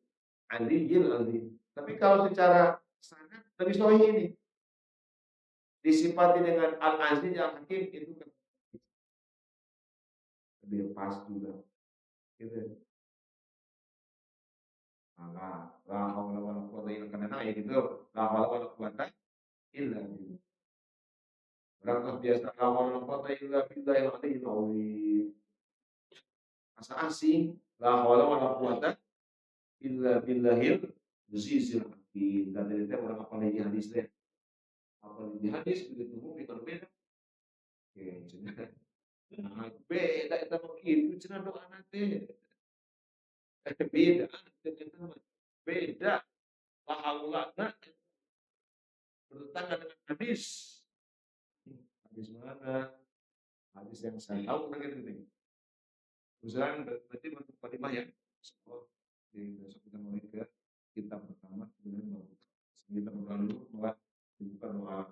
aliyyil azim. Tapi kalau secara sanad lebih sahih ini disifati dengan al-aziz al-hakim itu kan lebih pas juga. Gitu. Maka la haula wala quwwata illa billah ya gitu. La haula wala quwwata illa billah. Berangkat biasa la haula wala quwwata illa billahil aliyyil azim. Masa asing la haula wala quwwata illa billahil azizil hakim. Dan dari itu orang apa lagi hadis deh. Apa lagi hadis begitu mungkin berbeda. Oke, nah, beda itu begitu cenah doa nanti. Beda dengan beda pahalana bertentangan dengan hadis. Hadis mana? Hadis yang saya tahu kan gitu. Usahakan berarti bentuk kalimah ya. So, di besok kita mulai ke kitab pertama kemudian baru kita berdoa dulu bahwa dibuka doa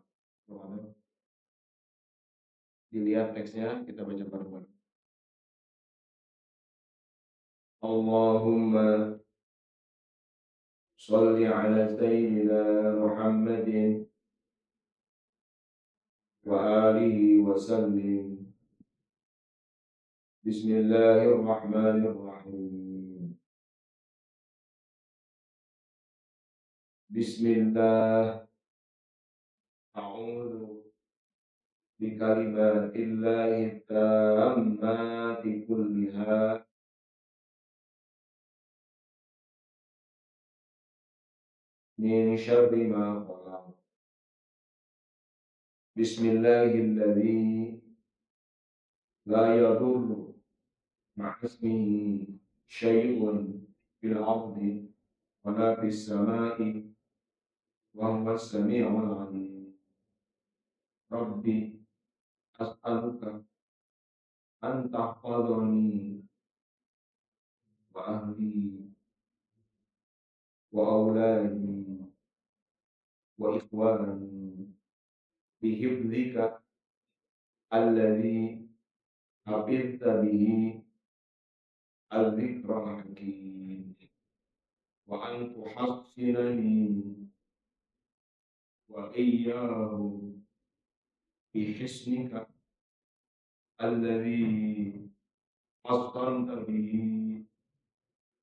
dilihat teksnya kita baca bareng-bareng. Allahumma sholli ala sayyidina Muhammadin wa alihi wa sallim. Bismillahirrahmanirrahim. Bismillah. A'udzu bi kalimatillahi tammati kulliha min syarri ma khalaq. Bismillahilladzi la yadurru ma'asmihi syai'un fil ardi wa la fis sama'i wa huwa as-sami'ul 'alim. Rabbi as'aluka an tahfadhani wa ahli wa auladi wa ikhwani bihifdzika alladzi hafidhta bihi al-dzikra hakim wa an tuhassinani wa iyyahu bihisnika alladzi hasanta bihi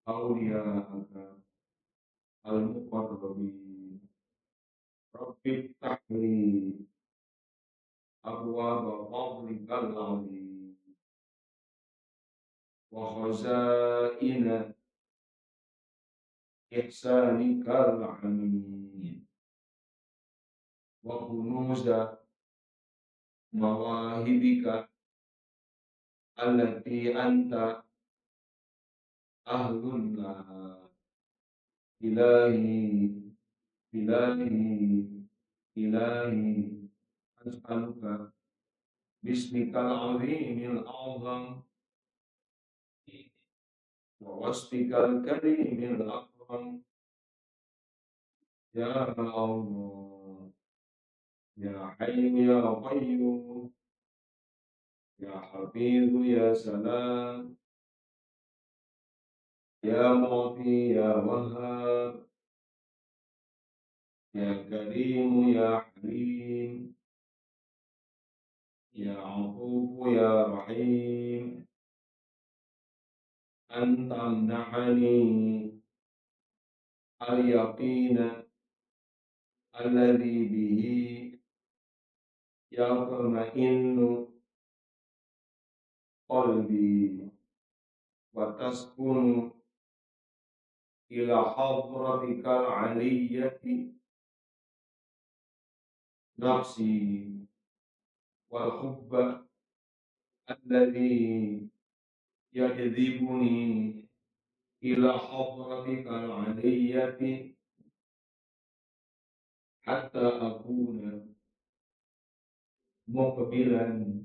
awliya'aka al-muqarrabin. Rabbi ftahli abwaaba fadlikal azim wa khazaina ihsanikal amin wa kunuza mawahibika allati anta ahlun laha. Ilahi ilahi ilahi as'aluka bismikal azimil azam wa wasfikal karimil akram ya Allah ya hayyu ya qayyum ya hafizu ya salam ya mu'ti ya wahhab ya karimu ya halim ya afufu ya rahim anta amnahani al-yaqina alladhi bihi yatma'innu qalbi wa taskunu ila hadratikal aliyyati nafsi wal hubba alladhi yajdzibuni ila hadratikal aliyyati hatta akuna muqbilan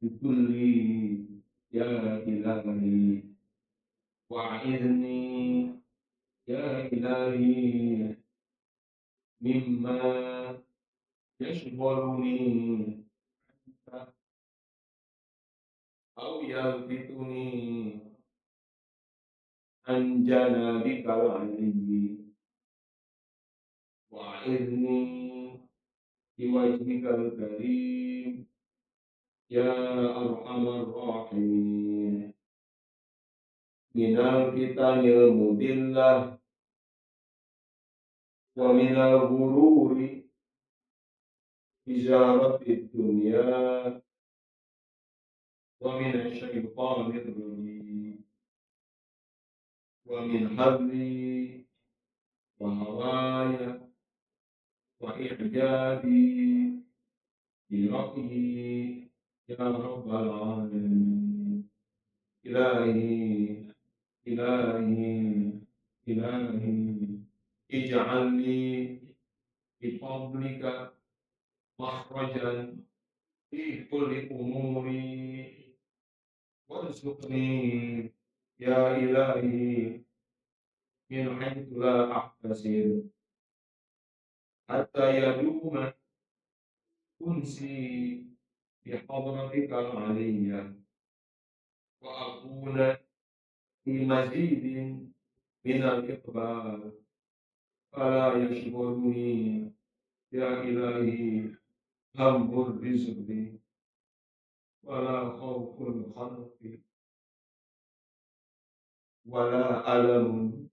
bikulli ya ilahi wa'idni ya ilahi mimma يشغلني أو يلفتني عن جنابك العلي وأعذني بوجهك الكريم يا أرحم الراحمين من الفتن المضلة ومن الغرور بزارة الدنيا ومن الشيطان الرجيم ومن حظي وهواي وإعجابي برأيي يا رب العالمين إلهي إلهي إلهي اجعل لي بفضلك مخرجا في كل أموري وارزقني يا إلهي من حيث لا أحتسب حتى يدوم أنسي بحضرتك العلية وأكون في مزيد من الإقبال فلا يشغلني يا إلهي هم الرزق ولا خوف الخلق ولا ألم